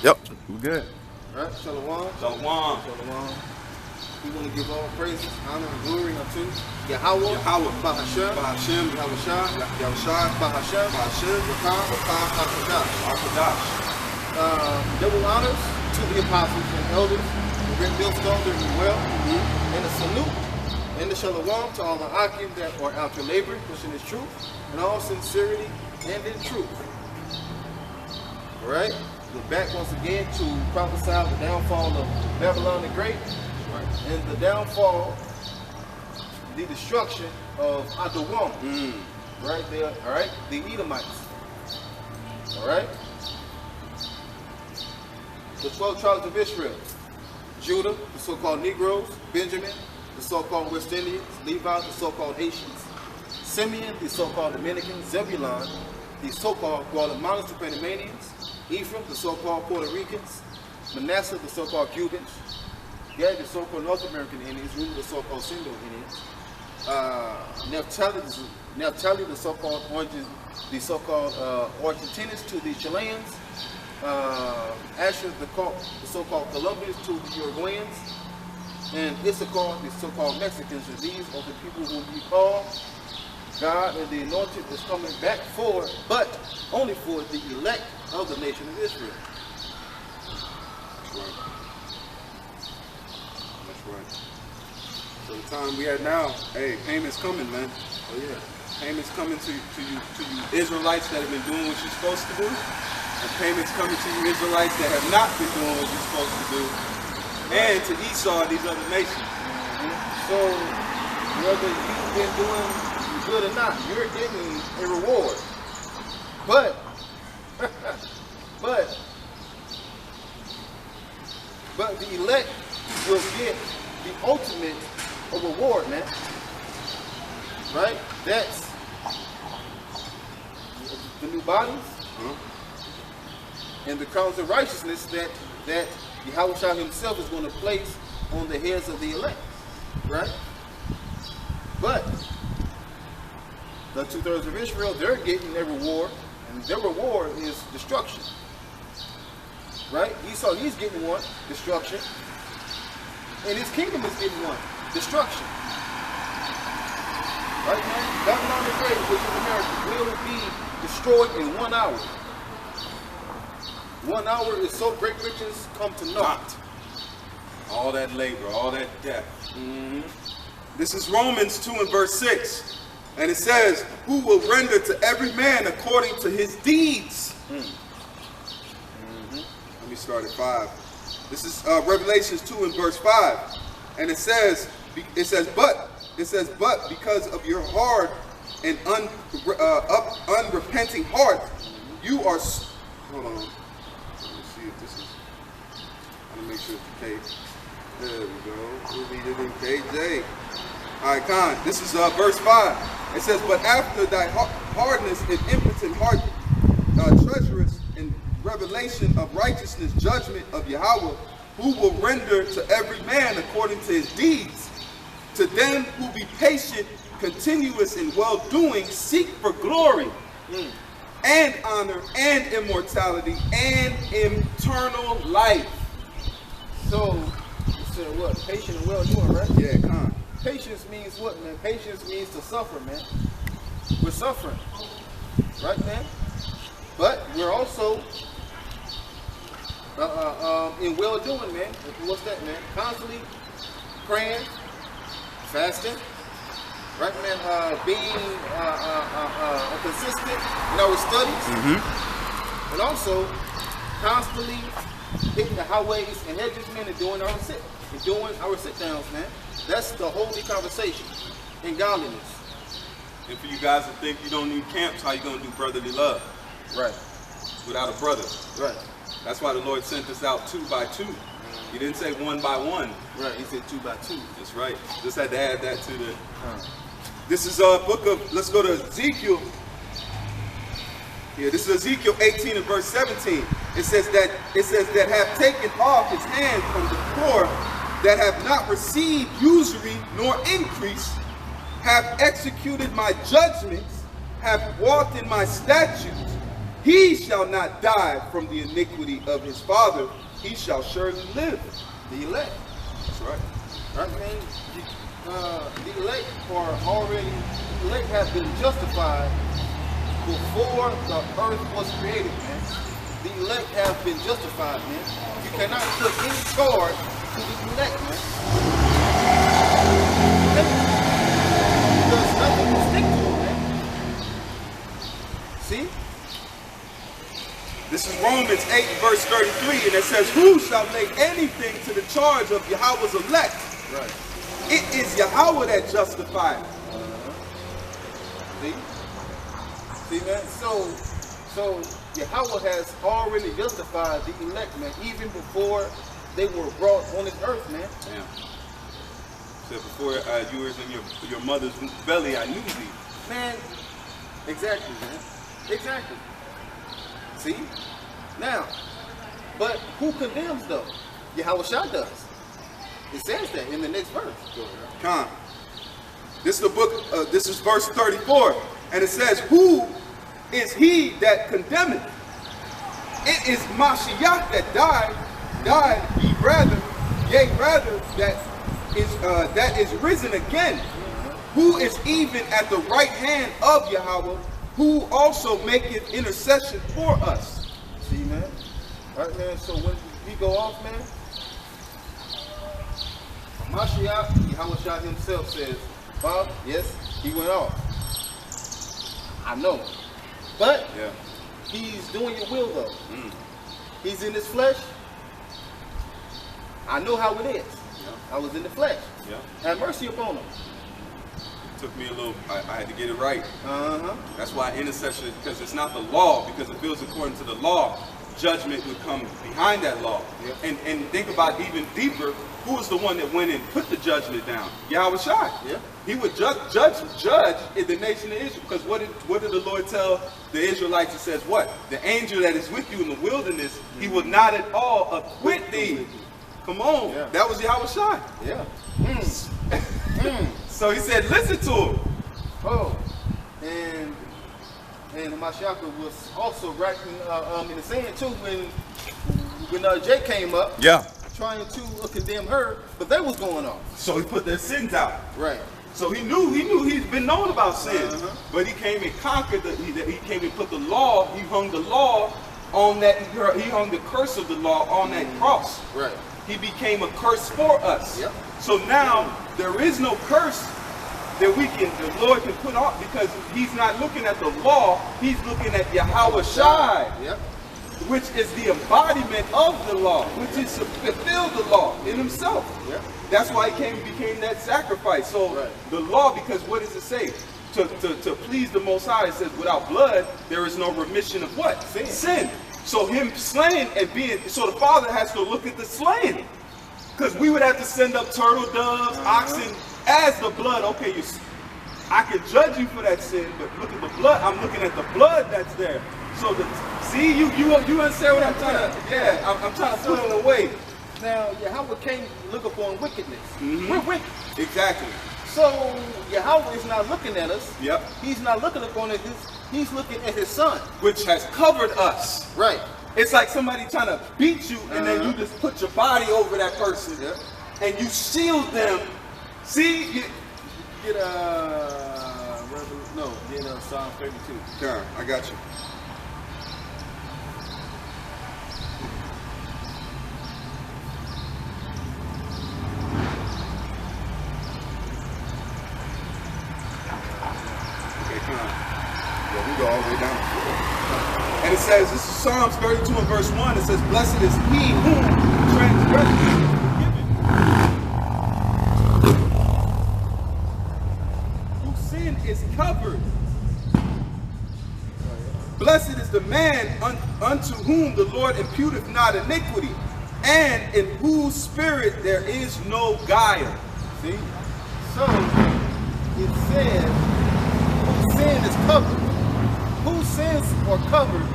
Yep, we're good. All right, Shalom. Shalom. Shalom. We want to give all praises, honor, and glory unto Yahweh, Bahashem, Yahawashi, Bahashem, Arkadash. Double honors to the apostles and elders, the great millstone doing well, and a salute and the shalom to all the Akim that are out to labor, pushing His truth, in all sincerity and in truth. All right, we're back once again to prophesy the downfall of Babylon the Great, and the downfall, the destruction of Adawam, right there. All right, the Edomites. All right. The 12 tribes of Israel: Judah, the so-called Negroes; Benjamin, the so-called West Indians; Levi, the so-called Haitians; Simeon, the so-called Dominicans; Zebulon, the so-called Guatemalans to Panamanians; Ephraim, the so-called Puerto Ricans; Manasseh, the so-called Cubans; Gad, the so-called North American Indians; Reuben, the so-called Sindo Indians; Naphtali, the so-called Argentinians to the Chileans; Asher, the so-called Colombians to the Uruguayans; and Issachar, the so-called Mexicans. And these are the people whom we call God, and the anointed is coming back for, but only for the elect of the nation of Israel. That's right. So the time we at now, hey, payment's coming, man. Oh yeah. Payment's coming to you Israelites that have been doing what you're supposed to do. And payment's coming to you Israelites that have not been doing what you're supposed to do. And to Esau and these other nations. So whether you've been doing good or not, you're getting a reward. But the elect will get the ultimate reward, man. Right? That's the new bodies and the crowns of righteousness that Yahawashi himself is going to place on the heads of the elect. Right? But the 2/3 of Israel, they're getting their reward, and their reward is destruction. Right? Esau, he's getting one, destruction. And his kingdom is getting one, destruction. Right, man? Babylon the Great, which is America, will be destroyed in 1 hour. 1 hour is so great riches come to naught. All that labor, all that death. This is Romans 2 and verse 6. And it says, who will render to every man according to his deeds. Let me start at 5. This is Revelations 2 and verse 5. And it says, but because of your hard and unrepenting heart, you are, hold on. Let me see if this is, I want to make sure it's the case. There we go. We'll read it in KJ. All right, Khan. This is verse 5. It says, but after thy hardness and impotent heart, treacherous in revelation of righteousness, judgment of Yahweh, who will render to every man according to his deeds. To them who be patient, continuous in well-doing, seek for glory and honor and immortality and eternal life. So, you said what? Patient and well-doing, right? Yeah, Khan. Patience means what, man? Patience means to suffer, man. We're suffering. Right, man? But we're also in well-doing, man. What's that, man? Constantly praying, fasting, right, man? Being consistent in our studies. And also constantly hitting the highways and hedges, man, and doing our sit-downs, man. That's the holy conversation in godliness. And for you guys to think you don't need camps, how you going to do brotherly love? Right. Without a brother. Right. That's why the Lord sent us out 2 by 2. He didn't say 1 by 1. Right, he said 2 by 2. That's right. Just had to add that to the... This is a book of... Let's go to Ezekiel. Yeah, this is Ezekiel 18 and verse 17. It says that have taken off his hand from the poor, that have not received usury nor increase, have executed my judgments, have walked in my statutes, he shall not die from the iniquity of his father, he shall surely live. The elect. That's right. Right, man. The elect are already, the elect have been justified before the earth was created, man. The elect have been justified, man. You cannot put any charge to the elect, man. Because nothing will stick to them, man. See? This is Romans 8 verse 33, and it says, who shall lay anything to the charge of Yahweh's elect? Right. It is Yahweh that justifies. See, man? So Yahweh has already justified the elect, man, even before they were brought on this earth, man. Yeah. So before you were in your mother's belly, I knew thee. Man, exactly, man. Exactly. See? Now, but who condemns though? Yahawashi does. It says that in the next verse. Con. This is the book, this is verse 34. And it says, who is he that condemneth? It is Mashiach that died ye rather, yea rather that is risen again, who is even at the right hand of Yahweh, who also maketh intercession for us. See, man? All right, man, so when we go off, man, Mashiach, Yahawashi himself says, Bob, yes, he went off. I know. But yeah, he's doing your will, though. He's in his flesh. I know how it is. I was in the flesh. Have mercy upon him. Took me a little, I had to get it right. That's why intercession, because it's not the law, because if it was according to the law, judgment would come behind that law. And think about even deeper, who was the one that went and put the judgment down? Yahawashi. He would judge in the nation of Israel. Because what did the Lord tell the Israelites? He says what? The angel that is with you in the wilderness, he will not at all acquit thee. Come on. That was Yahawashi. So he said, listen to him. Oh, and Mashiach was also right in the sand too when Jay came up. Trying to condemn her, but they was going off. So he put their sins out. Right. So he knew he's been known about sin, but he came and conquered he came and put the law. He hung the law on that. He hung the curse of the law on that cross. Right. He became a curse for us. So now there is no curse that the Lord can put on, because he's not looking at the law. He's looking at Yahawashi. Which is the embodiment of the law, which is to fulfill the law in himself. That's why he became that sacrifice. So the law, because what does it say? To please the Most High, it says without blood, there is no remission of what? Sin. So him slaying and so the Father has to look at the slaying. Because we would have to send up turtle doves, oxen, as the blood. Okay, I can judge you for that sin, but look at the blood. I'm looking at the blood that's there. So see, you understand what I'm trying to? I'm trying to put it away. Now Yahweh can't look upon wickedness. We're wicked. Exactly. So Yahweh is not looking at us. He's not looking upon it. He's looking at his Son, which has covered us. Right. It's like somebody trying to beat you, and then you just put your body over that person, and you shield them. See, get Psalm 32. Sure, I got you. We go all the way down. And it says, this is Psalms 32 and verse 1. It says, blessed is he whom transgressions are forgiven, whose sin is covered. Blessed is the man unto whom the Lord imputeth not iniquity, and in whose spirit there is no guile. See? So, it says, whose sin is covered. Whose sins are covered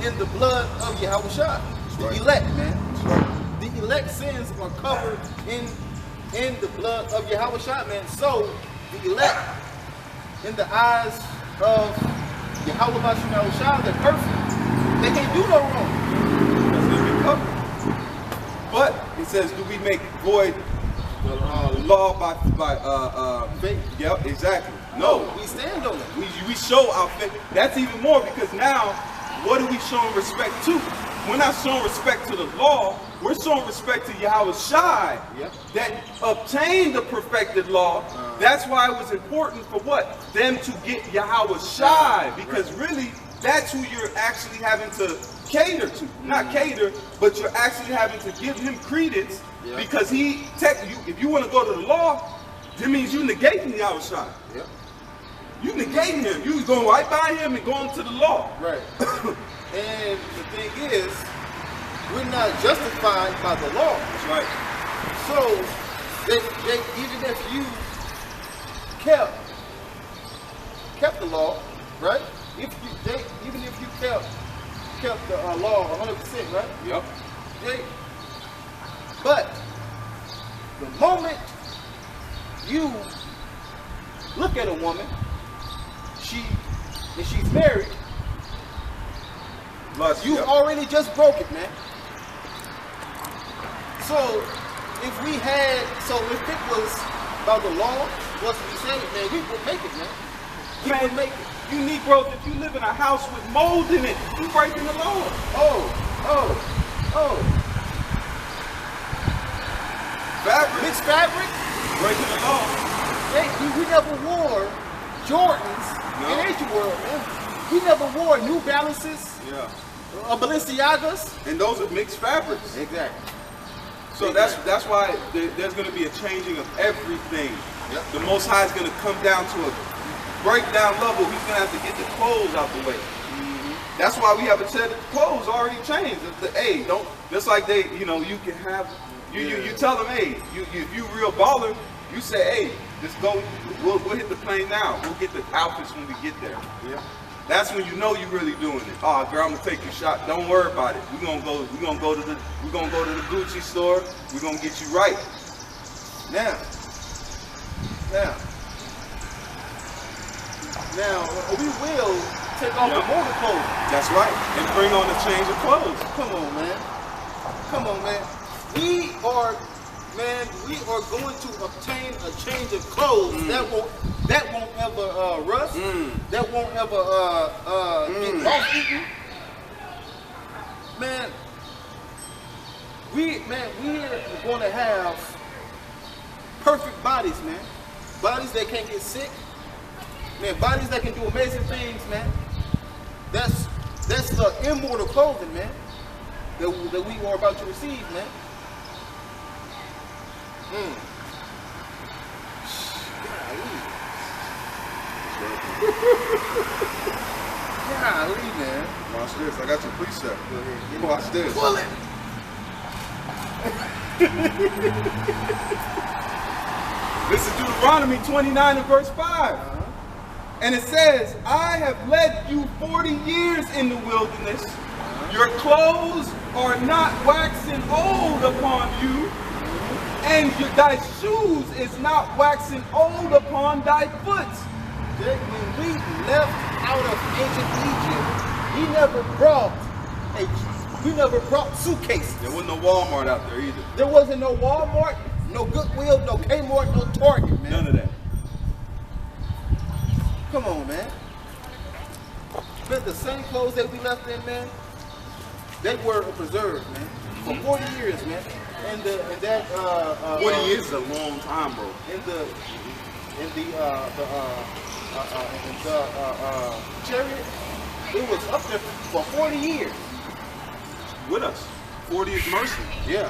in the blood of Yahawashi? The elect, man. The elect sins are covered in the blood of Yahawashi, man. So, the elect, in the eyes of Yahawashi Yahawashi, they're perfect. They can't do no wrong. That's going to be covered. But it says, do we make void the law by Faith. Yep, exactly. No, we stand on it. we show our faith. That's even more, because now, what are we showing respect to? We're not showing respect to the law. We're showing respect to Yahawashi, Yep. that obtained the perfected law. That's why it was important for what? Them to get Yahawashi, because really, that's who you're actually having to cater to. Not cater, but you're actually having to give him credence, because he, if you want to go to the law, that means you negating Yahawashi. Yep. You negating him. You going right by him and going to the law. Right. And the thing is, we're not justified by the law. That's right. So, even if you kept the law, right? Even if you kept the law 100%, right? Yep. But the moment you look at a woman, and she's married, you already just broke it, man. So if it was about the law, what we say, man, we would make it, man. We would make it. You Negroes, if you live in a house with mold in it, you breaking the law. Fabric. Mixed fabric? Breaking the law. Hey, we never wore Jordans in ancient world, man. We never wore New Balances, Balenciagas. And those are mixed fabrics. Exactly. So that's why there's going to be a changing of everything. Yep. The Most High is going to come down to a breakdown level. He's going to have to get the clothes out the way. That's why we have a set of clothes already changed. Hey, don't, just like they, you can have, you tell them, hey, if you real baller, you say, hey, just go, we'll hit the plane now. We'll get the outfits when we get there. Yeah. That's when you know you're really doing it. Oh, girl, I'm gonna take your shot. Don't worry about it. We're gonna go to the Gucci store. We're gonna get you right. Now, we will take off the mortal clothes. That's right. And bring on a change of clothes. Come on, man. We are going to obtain a change of clothes that won't ever rust. That won't ever get moth-eaten. Man, we're going to have perfect bodies, man. Bodies that can't get sick. Man, bodies that can do amazing things, man. That's the immortal clothing, man, that we are about to receive, man. Golly, man. Watch this. I got your precept. Go ahead. Watch this. Pull it. This is Deuteronomy 29 and verse 5. And it says, I have led you 40 years in the wilderness. Your clothes are not waxing old upon you, and thy shoes is not waxing old upon thy foot. When we left out of ancient Egypt, we never brought suitcases. There wasn't no Walmart out there either. There wasn't no Walmart, no Goodwill, no Kmart, no Target, man. None of that. Come on, man. But the same clothes that we left in, man, they were preserved, man, for 40 years, man. And that 40 years is a long time, bro. In the chariot, it was up there for 40 years. With us. 40 is mercy. Yeah.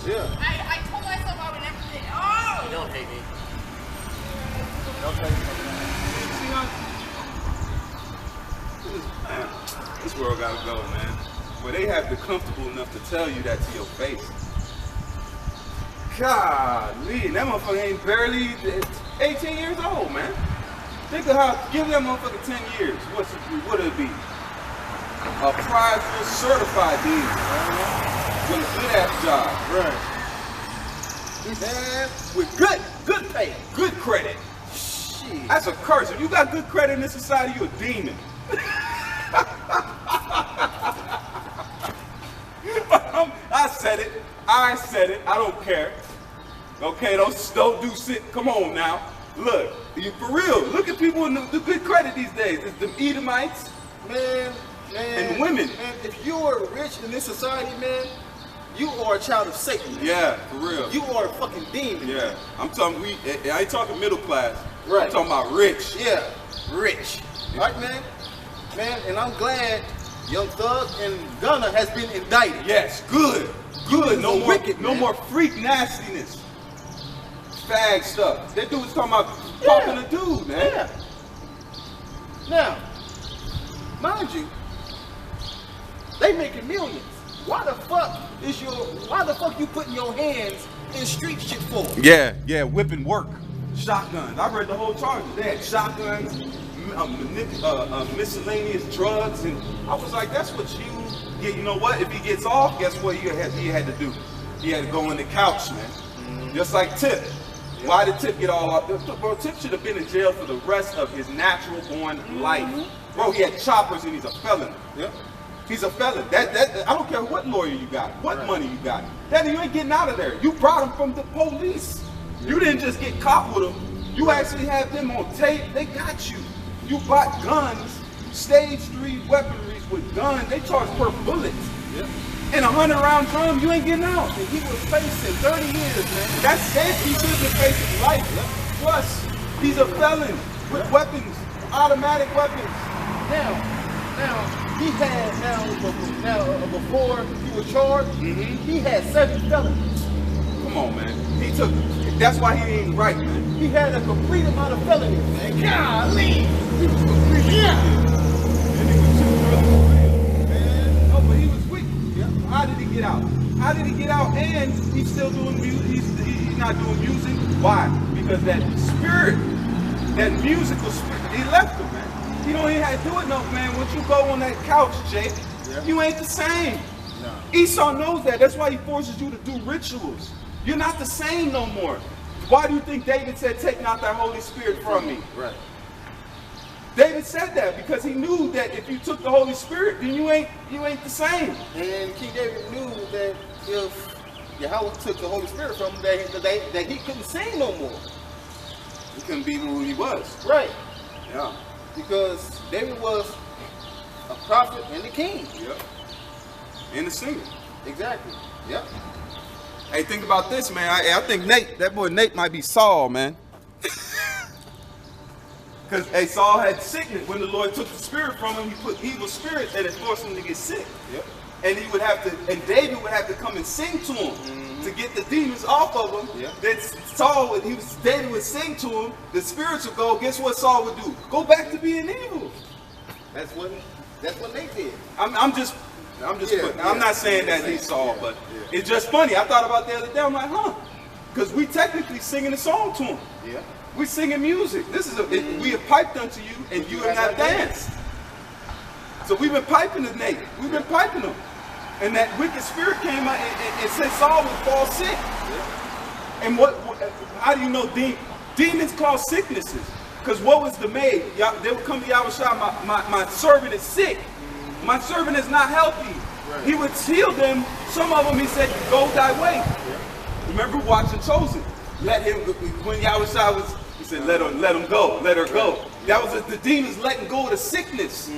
Yeah. I told myself I would never say, oh! You don't hate me. Okay. See how this world gotta go, man. Where they have the comfortable enough to tell you that to your face. Golly, that motherfucker ain't barely 18 years old, man. Think of how, give that motherfucker 10 years. What would it be? A prideful certified dude. With a good ass job. Right. Man, with good pay. Good credit. Shit. That's a curse. If you got good credit in this society, you're a demon. I said it. I said it. I don't care. Okay, don't do shit. Come on now. Look, for real. Look at people in the good credit these days. It's the Edomites, Man, and women. Man, if you are rich in this society, man, you are a child of Satan. Man. Yeah, for real. You are a fucking demon. Yeah, Man. I'm talking. I ain't talking middle class. Right. I'm talking about rich. Yeah, rich. Right, man? Man, and I'm glad Young Thug and Gunna has been indicted. Yes, good. Good. No more wicked, no man. more freak nastiness. Fag stuff. That dude was talking about popping a dude, man. Yeah. Now, mind you, they making millions. Why the fuck you putting your hands in street shit for? Yeah, whipping work. Shotguns. I read the whole charges. They had shotguns, miscellaneous drugs, and I was like, that's what you know what? If he gets off, guess what he had to do? He had to go in the couch, man. Just like Tip. Why did Tip get all off? Bro, Tip should have been in jail for the rest of his natural born life. Bro, he had choppers and he's a felon. Yeah. He's a felon. I don't care what lawyer you got, what money you got. Daddy, you ain't getting out of there. You brought him from the police. You didn't just get caught with them. You actually had them on tape. They got you. You bought guns, stage 3 weaponries with guns. They charge per bullet. Yeah. And a 100-round drum, you ain't getting out. And he was facing 30 years, man. That's safe. He should have been facing life. Plus, he's a felon with weapons, automatic weapons. Now, he had before he was charged, he had 7 felonies. Come on, man. That's why he ain't right, man. He had a complete amount of felonies, man. Golly! Yeah. No, but he was weak. Yeah. How did he get out? How did he get out? And he's still doing music. He's not doing music. Why? Because that spirit, that musical spirit, he left him, man. He don't even have to do it no, man. Once you go on that couch, Jake, you ain't the same. No. Esau knows that. That's why he forces you to do rituals. You're not the same no more. Why do you think David said, take not thy Holy Spirit from me? Right. David said that because he knew that if you took the Holy Spirit, then you ain't the same. And King David knew that if Yahweh took the Holy Spirit from him, that he couldn't sing no more. He couldn't be who he was. Right. Yeah. Because David was a prophet and a king. Yep. And a singer. Exactly. Yep. Hey, think about this, man. I think that boy Nate might be Saul, man. Because, hey, Saul had sickness. When the Lord took the spirit from him, he put evil spirits that had forced him to get sick. Yep. And David would have to come and sing to him to get the demons off of him. Yep. Then David would sing to him, the spirits would go, guess what Saul would do? Go back to being evil. That's what Nate did. I'm not saying that he's Saul, but it's just funny. I thought about the other day, I'm like, because we technically singing a song to him. Yeah. We singing music. We have piped unto you, and you have not danced. So we've been piping to Nate. We've been piping him. And that wicked spirit came out and said Saul would fall sick. Yeah. And how do you know demons cause sicknesses? Because what was the maid? They would come to Yahawashi, my servant is sick. My servant is not healthy. Right. He would heal them. Some of them, he said, go thy way. Yeah. Remember watching Chosen. Let him, when Yahawashi was, he said, let him go, let her go. That was the demons letting go of the sickness.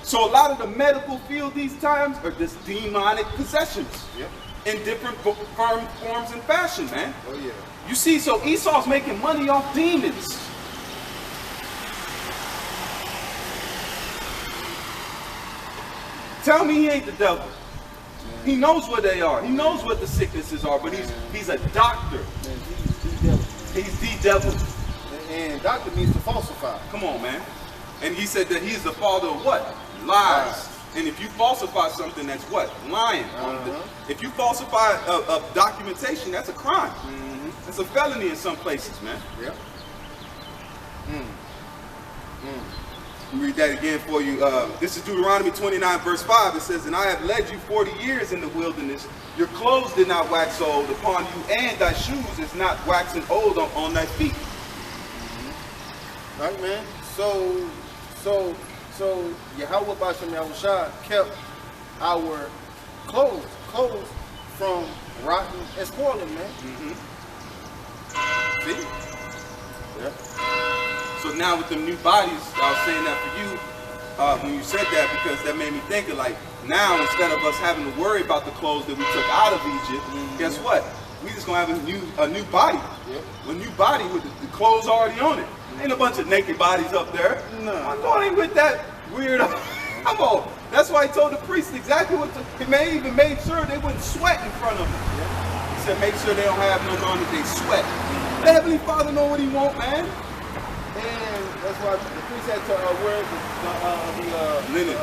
So a lot of the medical field these times are just demonic possessions. Yep. In different forms and fashion, man. Oh yeah. You see, so Esau's making money off demons. Tell me he ain't the devil. Man. He knows what they are. He knows what the sicknesses are, but he's a doctor. Man, he's the devil. He's the devil. And doctor means to falsify. Come on, man. And he said that he's the father of what? Lies. And if you falsify something, that's what? Lying. If you falsify a documentation, that's a crime. It's a felony in some places, man. Yeah. Let me read that again for you. This is Deuteronomy 29, verse 5. It says, and I have led you 40 years in the wilderness. Your clothes did not wax old upon you, and thy shoes is not waxing old on thy feet. Right, man. So Yahweh Bashem Yahushua kept our clothes from rotting and spoiling, man. See? Yeah. So now with the new bodies, I was saying that for you when you said that, because that made me think of like, now instead of us having to worry about the clothes that we took out of Egypt, guess what? We just gonna have a new body. Yep. A new body with the clothes already on it. Ain't a bunch of naked bodies up there. No. I'm going with that weird. Come on. That's why he told the priest exactly what he even made sure they wouldn't sweat in front of him. He said, make sure they don't have no on that they sweat. The Heavenly Father know what he want, man. And that's why the priest had to wear linen.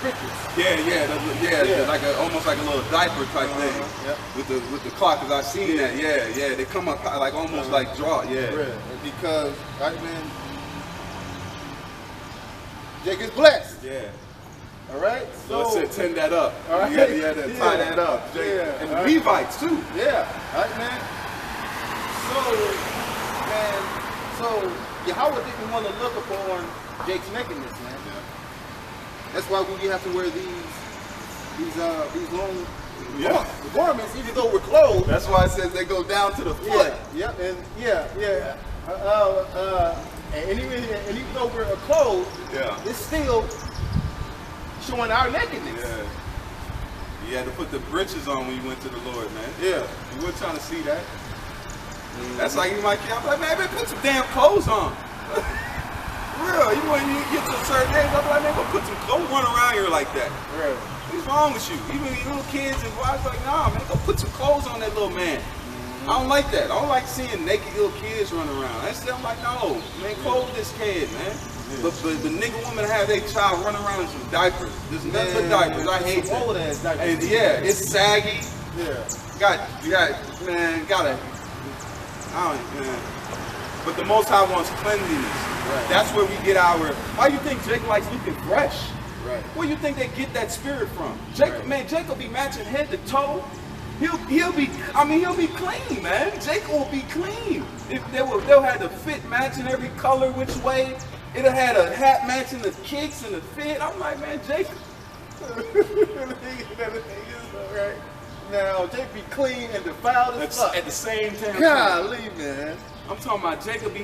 Prickles. Yeah, like almost like a little diaper type thing. Yeah. With the clock, cause I've seen that. Yeah, they come up like almost like draw. Yeah. Because right, man, Jake is blessed. Yeah. All right. So let's tend that up. All right. You had to tie that up. Jake. Yeah. And the Levites too. Yeah. All right, man. So Yahweh didn't want to look upon Jake's nakedness, man. That's why we have to wear these long garments, even though we're clothed. That's why it says they go down to the foot. Yeah, and and even though we're clothed, it's still showing our nakedness. Yeah. You had to put the breeches on when you went to the Lord, man. Yeah. You weren't trying to see that. That's like you might I'm like, man, put some damn clothes on. Real, you when you get to a certain age, I'm like, man, go put some, don't run around here like that. Right. What's wrong with you? Even these little kids and wives like, nah, man, go put some clothes on that little man. I don't like that. I don't like seeing naked little kids running around. I'm like, no, man, clothe this kid, man. But the nigga woman have their child running around in some diapers. There's nothing but diapers. I hate that. Old ass diapers. And yeah, it's saggy. Yeah. But the Most High wants cleanliness. Right. That's where we get our. Why you think Jake likes looking fresh? Right. Where you think they get that spirit from? Jake, man, Jake will be matching head to toe. He'll be clean, man. Jake will be clean. If they'll have the fit matching every color which way. It'll have a hat matching the kicks and the fit. I'm like, man, Jake. Right. Now, Jake be clean and defiled as fuck. At the same time. Golly, man. I'm talking about Jacob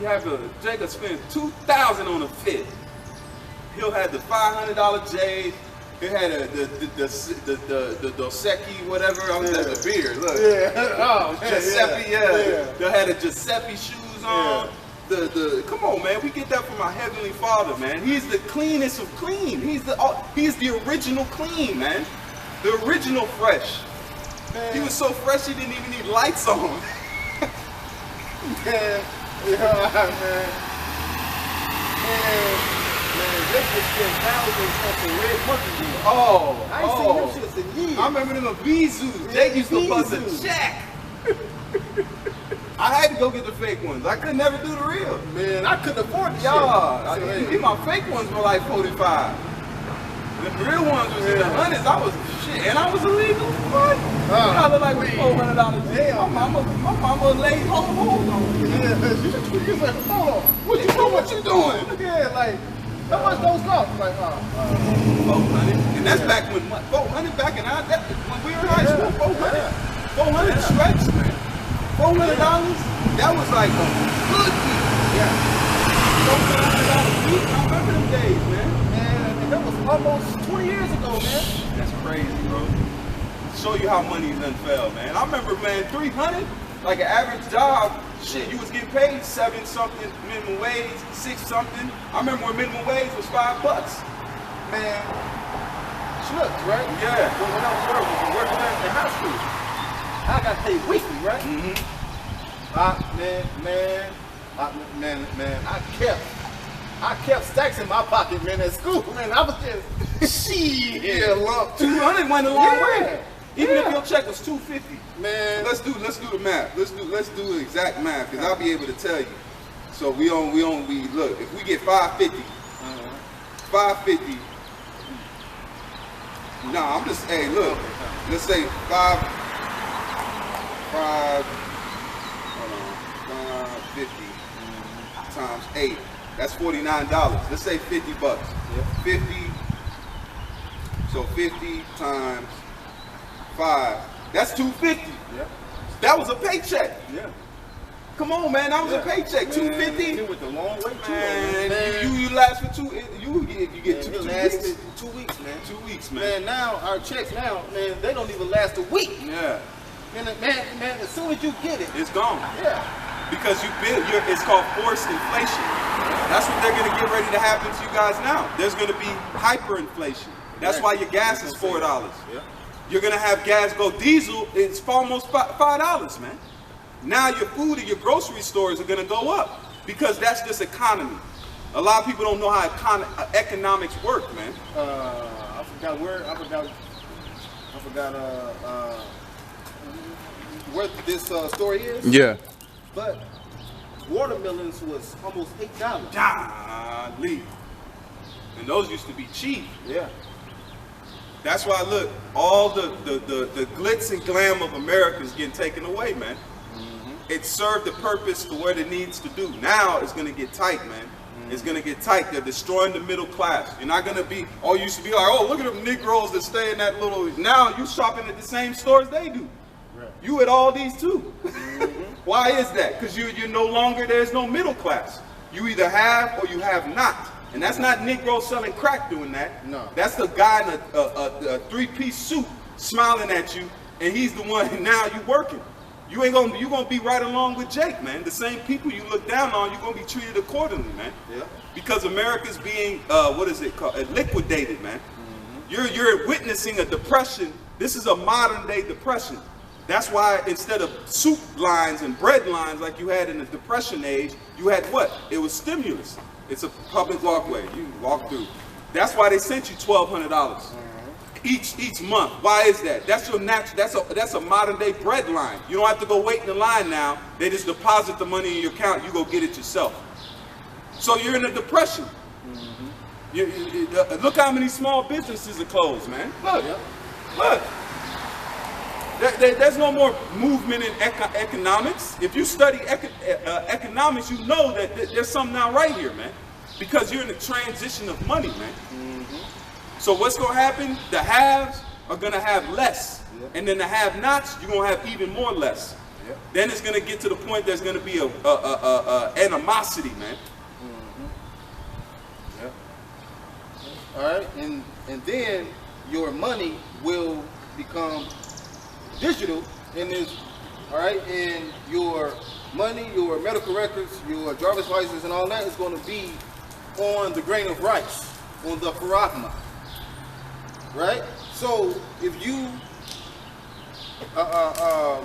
Jacob spend $2,000 on a fit. He'll have the $500 J's. He'll have the Dos Equis, whatever. The beer. Look. Yeah. Oh, man, Giuseppe. Yeah. They'll have the Giuseppe shoes on. Come on, man. We get that from our Heavenly Father, man. He's the cleanest of clean. He's the original clean, man. The original fresh. Man. He was so fresh he didn't even need lights on. Man, they just spent thousands on some red monkey deal. I ain't seen them shits in years. I remember them Abizus. They used to bust a check. I had to go get the fake ones. I could never do the real. Man, I couldn't afford the shit. My fake ones were like 45. The real ones was in the hundreds. I was shit, and I was illegal. What? I look like $400. Damn, my mama laid hold on. Yeah, she's like, hold on. What you doing? Yeah, like, how much those cost? Like, 400. And that's back when 400 back in when we were in high school. 400 stretch, man. $400. That was like a good deal. Yeah. $400 a week. I remember them days, man. That was almost 20 years ago, man. That's crazy, bro. Show you how money done fell, man. I remember, man, 300, like an average job, shit, you was getting paid 7 something minimum wage, 6 something. I remember when minimum wage was $5. Man, schnucks, right? Yeah. When I was working in high school, I got paid weekly, right? I kept stacks in my pocket, man, at school, man. I was just, shit. Yeah, lump. 200 went a long way. Even if your check was $250. Man. Let's do the math. Let's do the exact math, because I'll be able to tell you. So we look, if we get 550, 550, I'm just, hey, look. Let's say 550 times 8. That's $49. Let's say $50. Yeah. 50. So 50 times 5. That's $250. Yeah. That was a paycheck. Yeah. Come on, man. That was a paycheck. $250. It went the long way too. Man, you last for two. You get two weeks. 2 weeks, man. 2 weeks, man. Man, now our checks now, man, they don't even last a week. Yeah. Man, as soon as you get it, It's gone. yeah. Because it's called forced inflation. That's what they're going to get ready to happen to you guys now. There's going to be hyperinflation. That's why your gas is $4. Yeah. You're going to have gas go diesel. It's almost $5, man. Now your food and your grocery stores are going to go up because that's just economy. A lot of people don't know how economics work, man. I forgot where this story is. Yeah. But watermelons was almost $8. Golly. And those used to be cheap. Yeah. That's why, look, all the glitz and glam of America is getting taken away, man. It served the purpose for what it needs to do. Now it's going to get tight, man. It's going to get tight. They're destroying the middle class. You're not going to be, you used to be like, oh, look at them Negroes that stay in that little, now you shopping at the same stores they do. Right. You at all these too. Why is that? Because you're no longer, there's no middle class. You either have or you have not. And that's not Negro selling crack doing that. No. That's the guy in a three-piece suit smiling at you, and he's the one, now you working. You're gonna be right along with Jake, man. The same people you look down on, you're gonna be treated accordingly, man. Yeah. Because America's being liquidated, man. You're witnessing a depression. This is a modern day depression. That's why instead of soup lines and bread lines like you had in the Depression age, you had what? It was stimulus. It's a public walkway. You walk through. That's why they sent you $1,200 each month. Why is that? That's your natural. That's a modern day bread line. You don't have to go wait in the line now. They just deposit the money in your account. You go get it yourself. So you're in a depression. Look how many small businesses are closed, man. Look, look. There's no more movement in economics. If you study economics, you know that there's something not right here, man. Because you're in the transition of money, man. So what's going to happen? The haves are going to have less. And then the have-nots, you're going to have even more less. Then it's going to get to the point there's going to be a animosity, man. All right, and then your money will become digital in this, all right, and your money, your medical records, your driver's license and all that is going to be on the grain of rice, on the faragma, right? So if you, all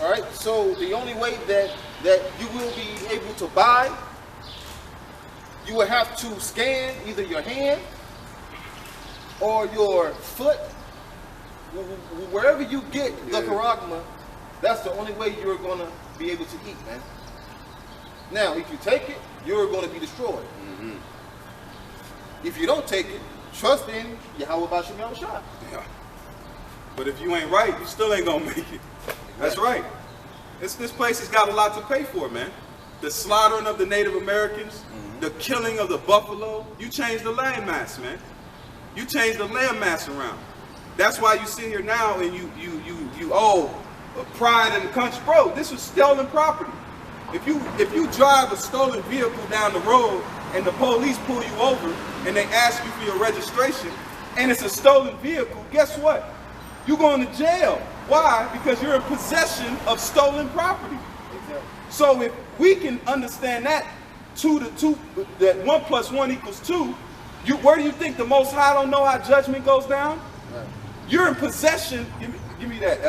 right, so the only way that you will be able to buy, you will have to scan either your hand or your foot. Wherever you get the faragma, that's the only way you're going to be able to eat, man. Now, if you take it, you're going to be destroyed. If you don't take it, trust in Yahawashi. Yeah. But if you ain't right, you still ain't going to make it. That's right. This place has got a lot to pay for, man. The slaughtering of the Native Americans, the killing of the buffalo. You change the landmass, man. You change the landmass around. That's why you sit here now and you pride in the country. Bro, this was stolen property. If you drive a stolen vehicle down the road and the police pull you over and they ask you for your registration and it's a stolen vehicle, guess what? You're going to jail. Why? Because you're in possession of stolen property. Exactly. So if we can understand that that 1 + 1 = 2, where do you think the Most High don't know how judgment goes down? Right. You're in possession, give me that,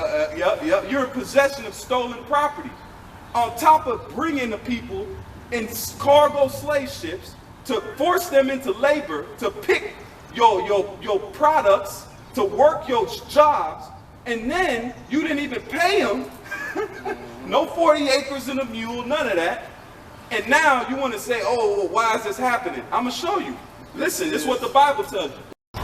you're in possession of stolen property. On top of bringing the people in cargo slave ships to force them into labor, to pick your products, to work your jobs, and then you didn't even pay them. No 40 acres and a mule, none of that. And now you want to say, oh, well, why is this happening? I'm going to show you. Listen, this is what the Bible tells you.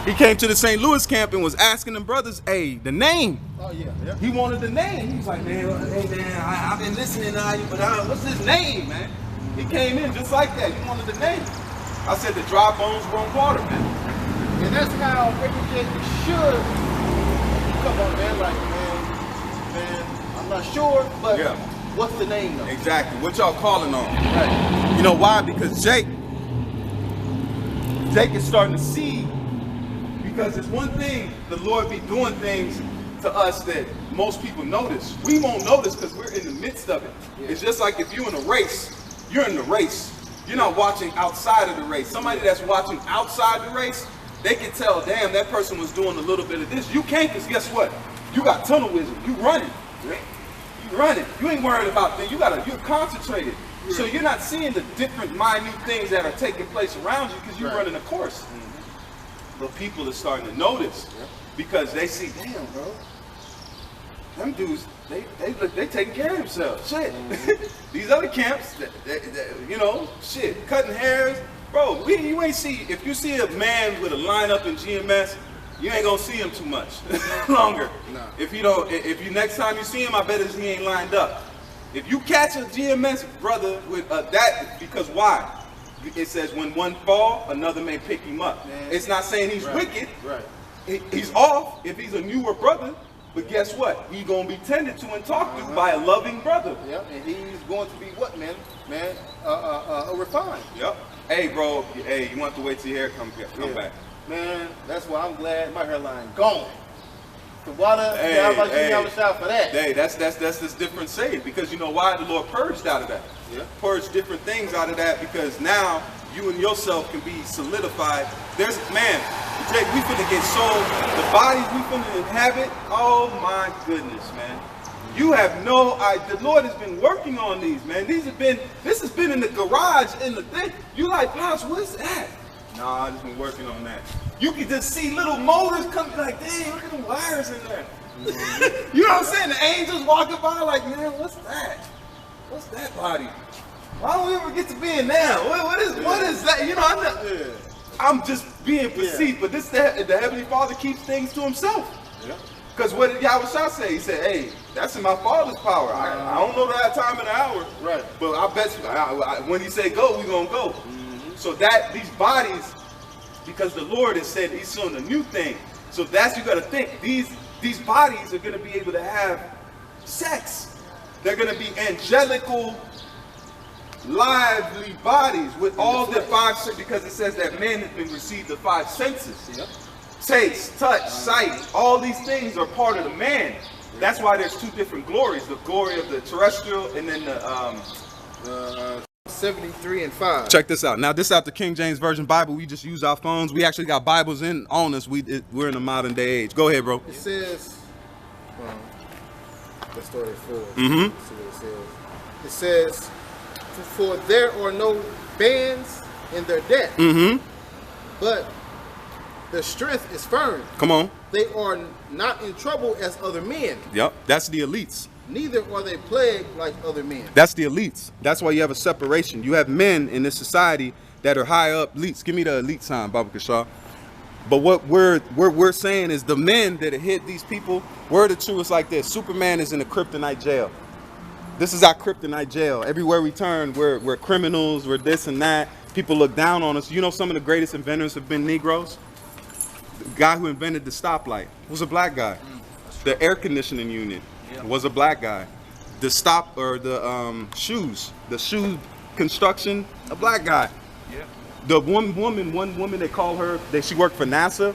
He came to the St. Louis camp and was asking them brothers, hey, the name. Oh yeah, yeah. He wanted the name. He was like, man, hey man, I've been listening to you, but what's his name, man? He came in just like that. He wanted the name. I said the dry bones run water, man. And that's how everything should come on, man. Like, man, I'm not sure, but Yeah. what's the name though? Exactly. What y'all calling on? Right. You know why? Because Jake is starting to see, because it's one thing the Lord be doing things to us that most people notice. We won't notice because we're in the midst of it. Yeah. It's just like if you're in a race, you're in the race. You're not watching outside of the race. Somebody that's watching outside the race, they can tell, damn, that person was doing a little bit of this. You can't, because guess what? You got tunnel vision. You running. You running. You ain't worried about things. You're concentrated. Yeah. So you're not seeing the different minute things that are taking place around you because you're Right. running a course. But people are starting to notice because they see, damn, bro, them dudes, they taking care of themselves. Shit. These other camps, you know, shit, cutting hairs. Bro, you ain't see, if you see a man with a lineup in GMS, you ain't gonna see him too much longer. No. If you next time you see him, I bet he ain't lined up. If you catch a GMS brother with that, because why? It says when one fall, another may pick him up. Man. It's not saying he's Right. wicked. Right. He's off if he's a newer brother, but guess what? He's gonna be tended to and talked to by a loving brother. Yep. And he's going to be what, man? Man, refined. Yep. Hey, bro. Hey, you want to wait till your hair come Yeah. back? Man, that's why I'm glad my hairline gone. The water, Hey, Yahawashi for that. Hey, that's this different saying, because you know why? The Lord purged out of that. Yeah. Purged different things out of that, because now you and yourself can be solidified. There's, man, Jake, we finna get sold. The bodies we finna inhabit. Oh my goodness, man. You have no idea. The Lord has been working on these, man. This has been in the garage in the thing. You like, Pops, what's that? Nah, I just been working on that. You can just see little motors coming, like, dang, look at the wires in there. You know what I'm saying? The angels walking by, like, man, what's that? What's that body? Why don't we ever get to be in now? What is that? You know, I'm just being perceived, but the Heavenly Father keeps things to himself. Yeah. Because what did Yahawashi say? He said, hey, that's in my Father's power. I don't know that time and the hour. Right. But I bet you, when he say go, we going to go. So that these bodies, because the Lord has said he's doing a new thing. So that's, you got to think, these bodies are going to be able to have sex. They're going to be angelical, lively bodies with all the five senses, because it says that man has been received the five senses. Yep. Taste, touch, sight, all these things are part of the man. That's why there's two different glories, the glory of the terrestrial and then the 73 and 5. Check this out. Now this out the King James Version Bible. We just use our phones. We actually got Bibles on us. We're in a modern day age. Go ahead, bro. It says, let's start at 4. Mm-hmm. Let's see what it says. It says, for there are no bands in their death, but their strength is firm. Come on. They are not in trouble as other men. Yep. That's the elites. Neither are they plagued like other men. That's the elites. That's why you have a separation. You have men in this society that are high up elites. Give me the elite sign, Baba Kashaw. But what we're saying is the men that have hit these people, word of truth is like this. Superman is in a kryptonite jail. This is our kryptonite jail. Everywhere we turn, we're criminals, we're this and that. People look down on us. You know, some of the greatest inventors have been Negroes. The guy who invented the stoplight was a black guy. The air conditioning unit was a black guy. The shoe construction, a black guy. Yeah. The one woman, they call her, she worked for NASA.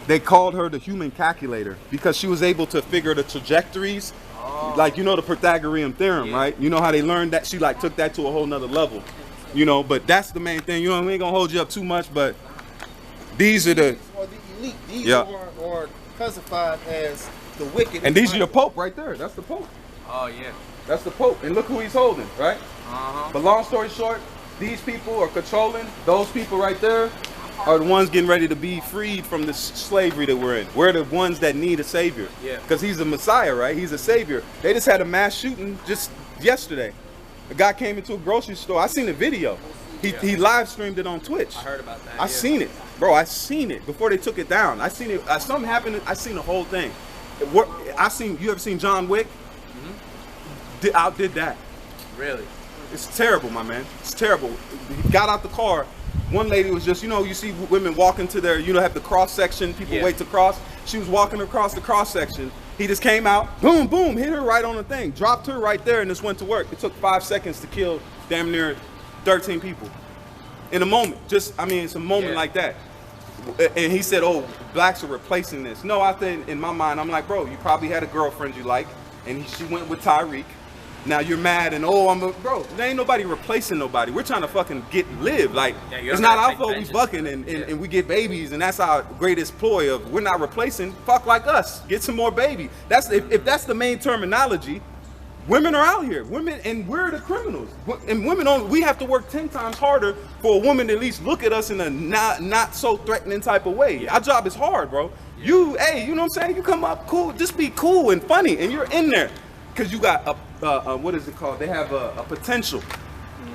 They called her the human calculator because she was able to figure the trajectories. Like, you know, the Pythagorean theorem, right? You know how they learned that? She like took that to a whole nother level, you know, but that's the main thing. You know, we ain't gonna hold you up too much, but these are the, Or the elite. These Yeah. are classified as the wicked. and these are the Pope right there. That's the Pope. Oh yeah. That's the Pope. And look who he's holding, right? Uh-huh. But long story short, these people are controlling. Those people right there are the ones getting ready to be freed from this slavery that we're in. We're the ones that need a savior. Yeah. Because he's a Messiah, right? He's a savior. They just had a mass shooting just yesterday. A guy came into a grocery store. I seen the video. He live streamed it on Twitch. I heard about that. I seen it, bro. I seen it before they took it down. I seen it. Something happened. I seen the whole thing. You ever seen John Wick? Outdid that. Really? It's terrible, my man. It's terrible. He got out the car. One lady was just, you see women walking to their, have the cross section. People wait to cross. She was walking across the cross section. He just came out, boom, boom, hit her right on the thing, dropped her right there, and just went to work. It took 5 seconds to kill damn near 13 people in a moment. It's a moment like that. And he said, "Oh, blacks are replacing this." No, I think in my mind, I'm like, bro, you probably had a girlfriend you like, and she went with Tyreek. Now you're mad and bro, there ain't nobody replacing nobody. We're trying to fucking live. Like, it's not our fault we fucking and we get babies, and that's our greatest ploy of we're not replacing. Fuck like us, get some more baby. That's if that's the main terminology. Women are out here, and we're the criminals. And women we have to work 10 times harder for a woman to at least look at us in a not so threatening type of way. Our job is hard, bro. You know what I'm saying? You come up cool, just be cool and funny, and you're in there. Because you got what is it called? They have a potential.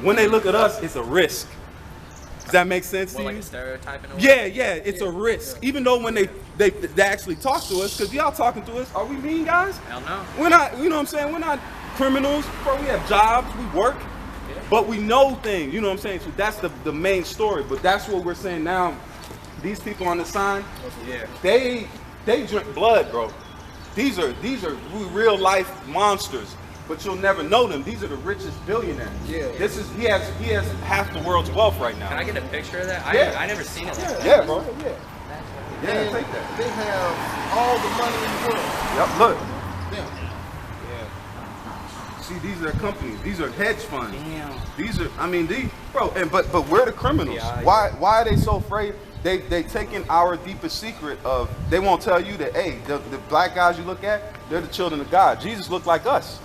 When they look at us, it's a risk. Does that make sense to you? Like a stereotype in a way? Yeah, it's a risk. Even though when they actually talk to us, because y'all talking to us, are we mean guys? Hell no. We're not, you know what I'm saying? We're not criminals, bro. We have jobs, we work, but we know things, you know what I'm saying? So that's the main story. But that's what we're saying now. These people on the sign, they drink blood, bro. These are real life monsters, but you'll never know them. These are the richest billionaires. Yeah. He has half the world's wealth right now. Can I get a picture of that? I never seen it. Yeah, bro. Yeah, take that. They have all the money in the world. Yep, look. Yeah. See, these are companies. These are hedge funds. Damn. These are, but we're the criminals. Yeah, why are they so afraid? They taking our deepest secret of, they won't tell you that, hey, the black guys you look at, they're the children of God. Jesus looked like us.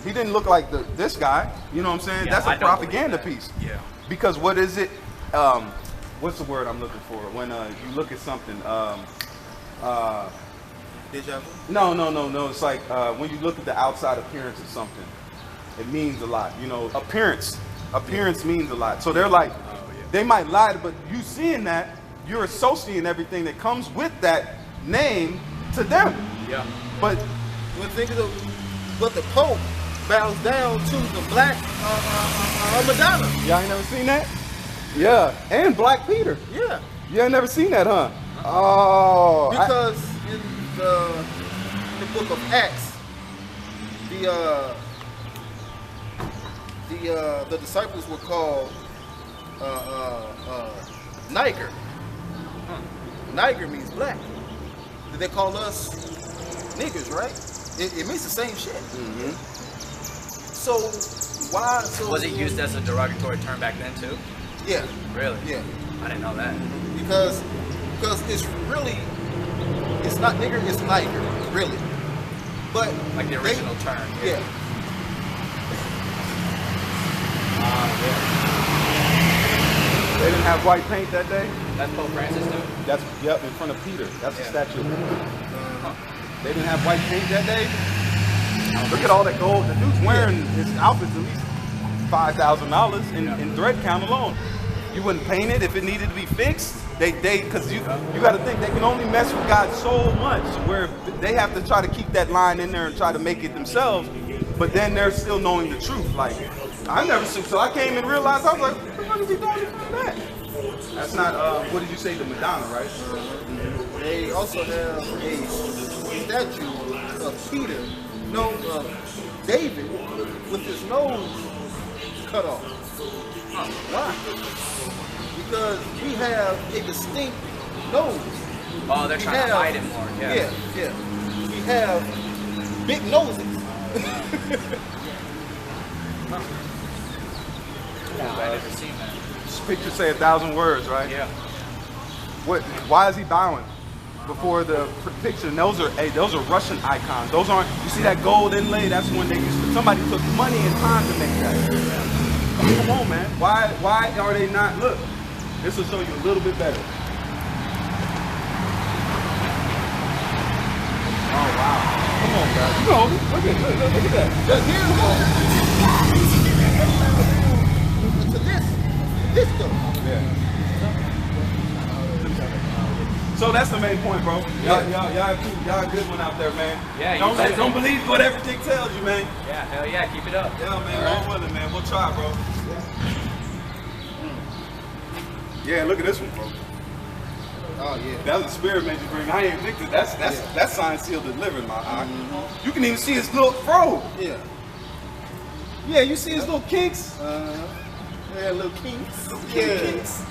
He didn't look like this guy. You know what I'm saying? Yeah, that's a propaganda piece. Yeah. Because what is it? What's the word I'm looking for? When you look at something. Deja vu? No. It's like when you look at the outside appearance of something, it means a lot. Appearance means a lot. So they're like, they might lie, but you seeing that, you're associating everything that comes with that name to them. Yeah. But but the Pope bows down to the black Madonna. Y'all ain't never seen that? Yeah, and Black Peter. Yeah. You ain't never seen that, huh? Oh. Because in the book of Acts, the disciples were called Niger. Niger means black. They call us niggers, right? It means the same shit. Mm-hmm. So why? Was it used as a derogatory term back then too? Yeah. Really? Yeah. I didn't know that. Because it's not nigger, it's niger, really. But like the original term. Yeah. They didn't have white paint that day? That's Pope Francis too? That's, yep, in front of Peter. That's the statue of Peter. They didn't have white paint that day? Look at all that gold. The dude's wearing his outfit's at least $5,000 in thread count alone. You wouldn't paint it if it needed to be fixed? Because you got to think, they can only mess with God so much where they have to try to keep that line in there and try to make it themselves, but then they're still knowing the truth. Like, I never seen, so I came and realized, I was like, what the fuck is he doing from that? That's not, what did you say, the Madonna, right? They also have a statue of Peter, David, with his nose cut off. Why? Because we have a distinct nose. Oh, they're trying to hide it more. Yeah. Yeah. We have big noses. I never seen that. This picture say 1,000 words, right? Yeah. Why is he bowing before the picture? And those are Russian icons. Those aren't, you see that gold inlay? That's when they used to, somebody took money and time to make that. Come on, man. Why are they not? Look, this will show you a little bit better. Oh wow! Come on, guys. No, look at that. Just here. To this. So that's the main point, bro. Y'all good one out there, man. Yeah, you Don't said don't it. believe what everything tells you, man. Yeah, hell yeah, keep it up. Yeah, man. All with it, man. We'll try, bro. Yeah, look at this one, bro. Oh yeah. That's the spirit made you bring. I ain't addicted. That's sign sealed delivered, my eye. You can even see his little fro. Yeah. Yeah, you see his little kinks. Yeah, little kinks. Little kinks.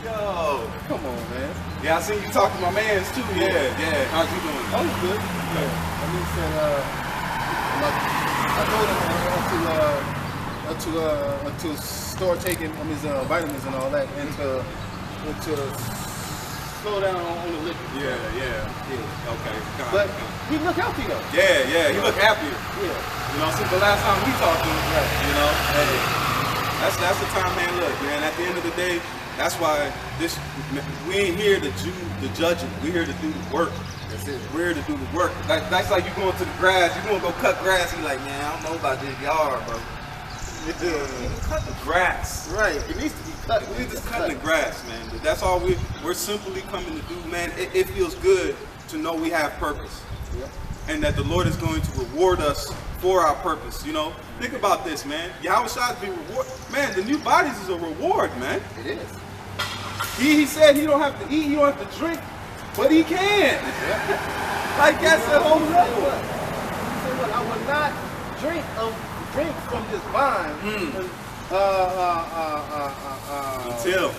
Yo. Come on, man. Yeah, I seen you talking to my mans too. Yeah. How's you doing? Oh, he's good. Yeah. I mean, said, like, I go to store taking his vitamins and all that, and to slow down on the liquor. Yeah. Okay. But he look healthy though. Yeah. He look happier. Yeah. You know, since the last time we talked to him, you know, hey, that's the time, man. Look, man. At the end of the day, that's why we ain't here to judge it. We're here to do the work. That's it. We're here to do the work. That's like you going to the grass. You gonna go cut grass. You like, man, I don't know about this yard, bro. Cut the grass. Right. It needs to be cut. We're just cutting the grass, man. That's all we're simply coming to do, man. It feels good to know we have purpose. Yeah. And that the Lord is going to reward us for our purpose, you know? Think about this, man. Yahawashi be rewarded. Man, the new bodies is a reward, man. It is. He said he don't have to eat, he don't have to drink, but he can. Like that's the whole level. He said, "What? I will not drink from this vine Until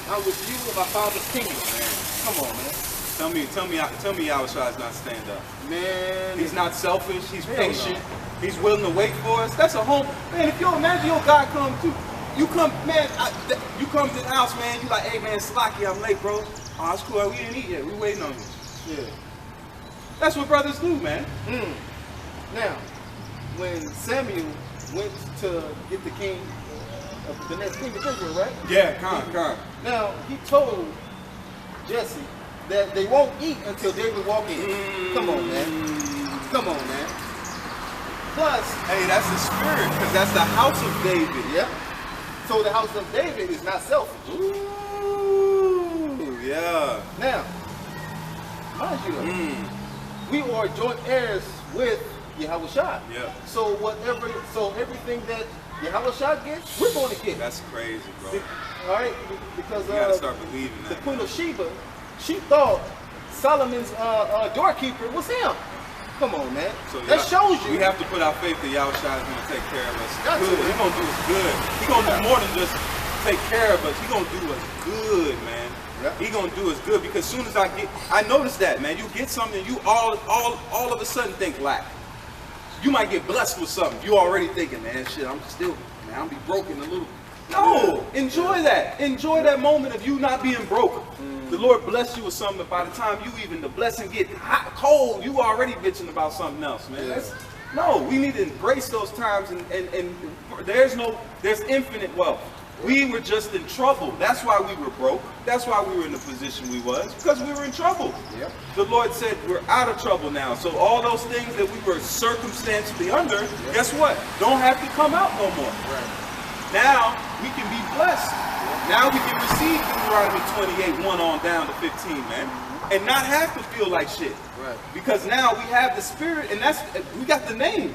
I'm with you in my Father's kingdom." Come on, man. Tell me Yahawashi's not stand up. Man, He's not selfish, he's Hell patient, no. he's willing to wait for us. That's a home. Man, if you imagine your God come too, you come, man, you come to the house, man, you like, hey man, Slocky, I'm late, bro. Oh, it's cool, we didn't eat yet, we waiting on you. Yeah. That's what brothers do, man. Now, when Samuel went to get the king, the next king of Israel, right? Yeah, come. Now, he told Jesse that they won't eat until David walk in. Come on, man. Come on, man. Plus, Hey, that's the spirit, because that's the house of David. yeah. So the house of David is not selfish. Ooh, yeah. Now, mind you, though, we are joint heirs with Yahawashi. Yeah. So everything that Yahawashi gets, we're going to get. That's crazy, bro. All right, because You gotta start believing the that. Queen of Sheba, she thought Solomon's doorkeeper was him. Come on, man. So that shows you. We have to put our faith that Yahawashi is going to take care of us Got good. to. He's going to do us good. He's going to do more than just take care of us. He's going to do us good, man. Yeah. He's going to do us good because as soon as I noticed that, man, you get something, you all of a sudden think lack. You might get blessed with something. You already thinking, man, shit, I'm gonna be broken a little. No, enjoy that. Enjoy that moment of you not being broken. The Lord bless you with something, but by the time the blessing get hot, cold, you already bitching about something else, man. Yeah. No, we need to embrace those times, and there's infinite wealth. We were just in trouble. That's why we were broke. That's why we were in the position we was, because we were in trouble. Yep. The Lord said we're out of trouble now. So all those things that we were circumstantially under, guess what? Don't have to come out no more. Right. Now we can be blessed. Now we can receive Deuteronomy 28, 1 on down to 15, man. And not have to feel like shit. Right. Because now we have the spirit, and we got the name.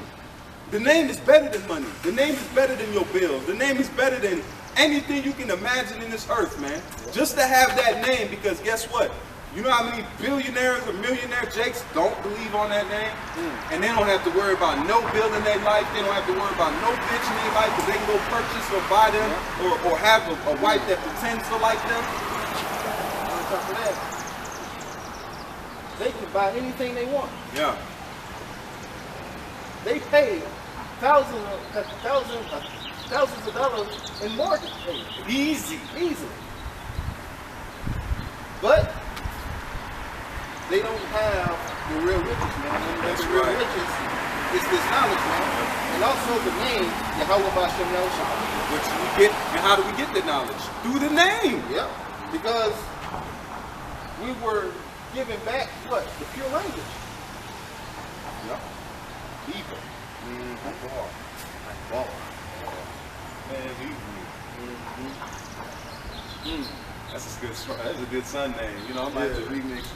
The name is better than money. The name is better than your bills. The name is better than anything you can imagine in this earth, man. Just to have that name, because guess what? You know how many billionaires or millionaire jakes don't believe on that name? And they don't have to worry about no bill in their life. They don't have to worry about no bitch in their life because they can go purchase or buy them or have a wife that pretends to like them. On top of that, they can buy anything they want. Yeah. They pay thousands of dollars in mortgage payments. Easy. But they don't have the real riches, man. That's the real right. riches is this knowledge, man. And also the name, Yahawashi. Which we get, and how do we get the knowledge? Through the name. Yeah. Because we were given back what? The pure language. Yep. Evil. Man, That's a good son name. You know, I might have to remix.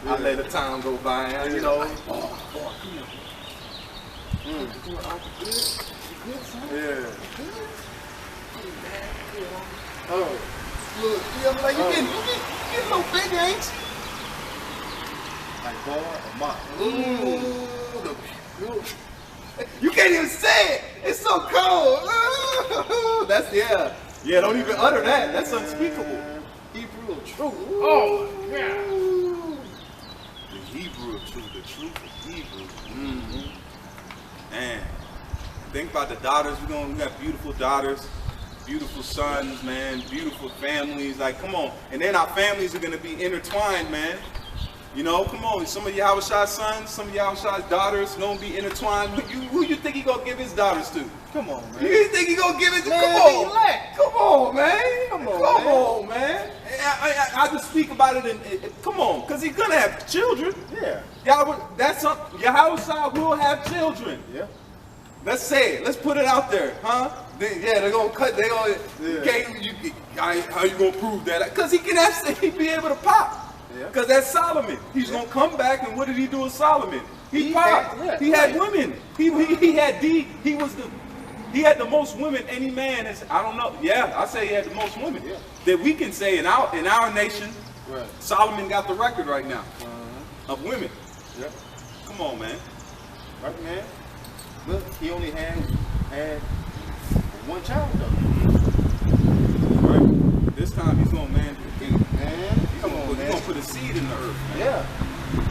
I let the time go by, and you know. Oh, come here. Yeah. Oh, look, I'm like, you getting a little bigger, ain't you? Like boy or mop. You can't even say it. It's so cold. That's yeah. Don't even utter that. That's unspeakable. Hebrew of truth. Oh, yeah. The Hebrew of truth. The truth of Hebrew. Man, think about the daughters. We got beautiful daughters, beautiful sons, man, beautiful families. Like, come on. And then our families are gonna be intertwined, man. You know, come on. Some of Yahawashi's sons, some of Yahawashi's daughters gonna be intertwined. Who you think he gonna give his daughters to? Come on, man. You think he gonna give it to? Man, Come on, man. Come on, man. I just speak about it come on, because he's gonna have children. Yeah. Yahawashi will have children. Yeah. Let's say it. Let's put it out there, huh? They're gonna cut. They gonna. How you gonna prove that? Because he be able to pop. Yeah. Because that's Solomon. He's gonna come back, and what did he do with Solomon? He popped. He had women. He had the most women any man is. I don't know. Yeah, I say he had the most women that we can say in our nation. Right. Solomon got the record right now of women. Yeah. Come on, man. Right, man. Look, he only had one child though. Right. This time he's gonna man. He's gonna put a seed in the earth. Man. Yeah.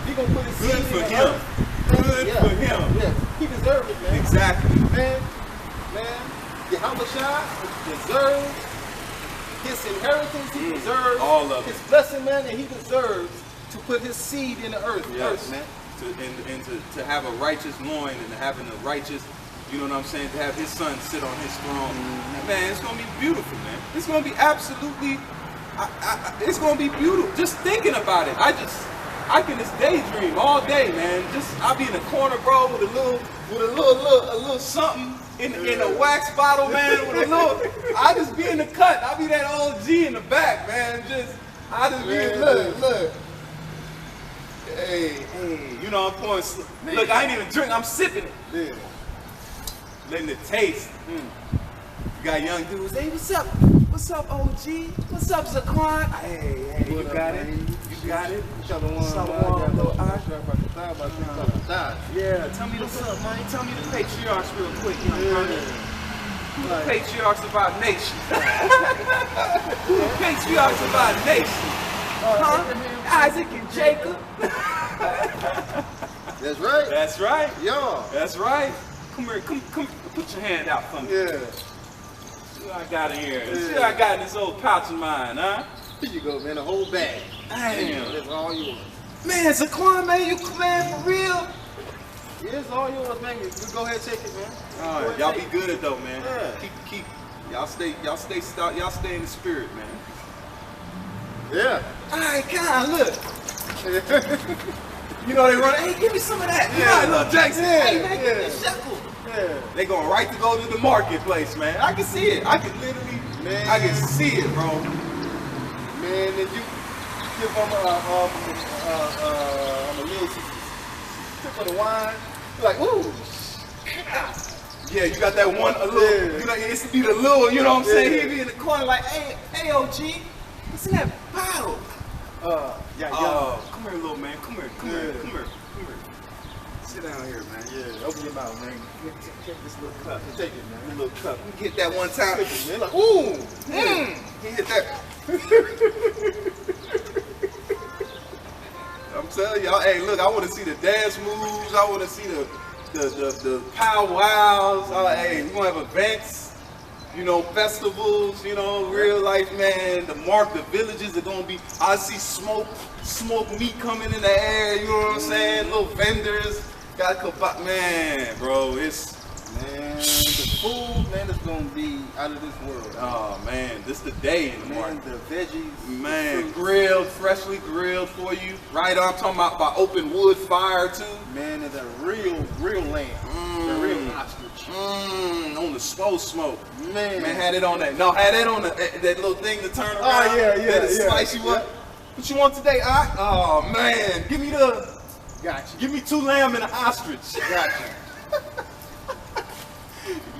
He gonna put his Good seed for in the him. earth. Good for him. Yeah. He deserved it, man. Exactly. Man, Yahawashi deserves his inheritance. He deserves all of his it. blessing, man, and he deserves to put his seed in the earth Yes. first, man. To have a righteous loin and having a righteous, you know what I'm saying, to have his son sit on his throne. Man, it's gonna be beautiful, man. It's gonna be absolutely, it's gonna be beautiful. Just thinking about it, I can just daydream all day, man. I'll be in the corner, bro, with a little something in a wax bottle, man. I just be in the cut. I'll be that old G in the back, man. I just be look. Hey, you know I'm pouring. Look, I ain't even drink. I'm sipping it. Yeah. Letting it taste. You got young dudes. Hey, what's up? What's up, OG? What's up, Zaquan? Hey, you got it. You got it. Yeah, tell me what's up, man. Tell me the patriarchs real quick, young brother. Who the patriarchs of our nation? Who the patriarchs of our nation? Huh? Isaac and Jacob. That's right. That's right. Yeah. That's right. Come here. Come. Put your hand out for me. Yeah. See what I got in here. See what I got in this old pouch of mine, huh? Here you go, man. A whole bag. Damn. That's all yours. Man, Zaquan, man, you for real? Yeah, it's all yours, man. You go ahead and take it, man. All right, y'all be good though, man. Yeah. Keep. Y'all stay in the spirit, man. Yeah. All right, God, look. You know they run. Hey, give me some of that. Yeah, little Jackson. Yeah. Hey, man, give me a shekel. Yeah. They going right to go to the marketplace, man. I can see it. I can literally. Man. I can see it, bro. Man, if you give them a little sip of the wine, you're like, ooh. Yeah, you got that one, a little, you know, it's be the little, you know what I'm saying? Yeah. He be in the corner like, hey, OG, what's in that bottle? Come here, little man, come here. Sit down here, man. Yeah, open your mouth, man. Take this little cup. Take it, man. A little cup. You hit that one time. Take it, man. Like, ooh. He hit that. I'm telling y'all, hey, look, I want to see the dance moves. I want to see the powwows. Hey, we're going to have events, you know, festivals, you know, real life, man. The villages are going to be, I see smoke meat coming in the air, you know what I'm saying? Little vendors. Man, bro, man, food, man, is gonna be out of this world. Oh man, this the day in the Man, morning. the veggies, Man, the fruits, grilled, freshly grilled for you. Right, I'm talking about by open wood fire too. man, is a real lamb, the real ostrich. On the smoke. Man, Had it on that. No, had it on that little thing to turn around. Oh, yeah, That slice you up. What you want today? Oh man, give me Gotcha. give me 2 lamb and an ostrich. Gotcha.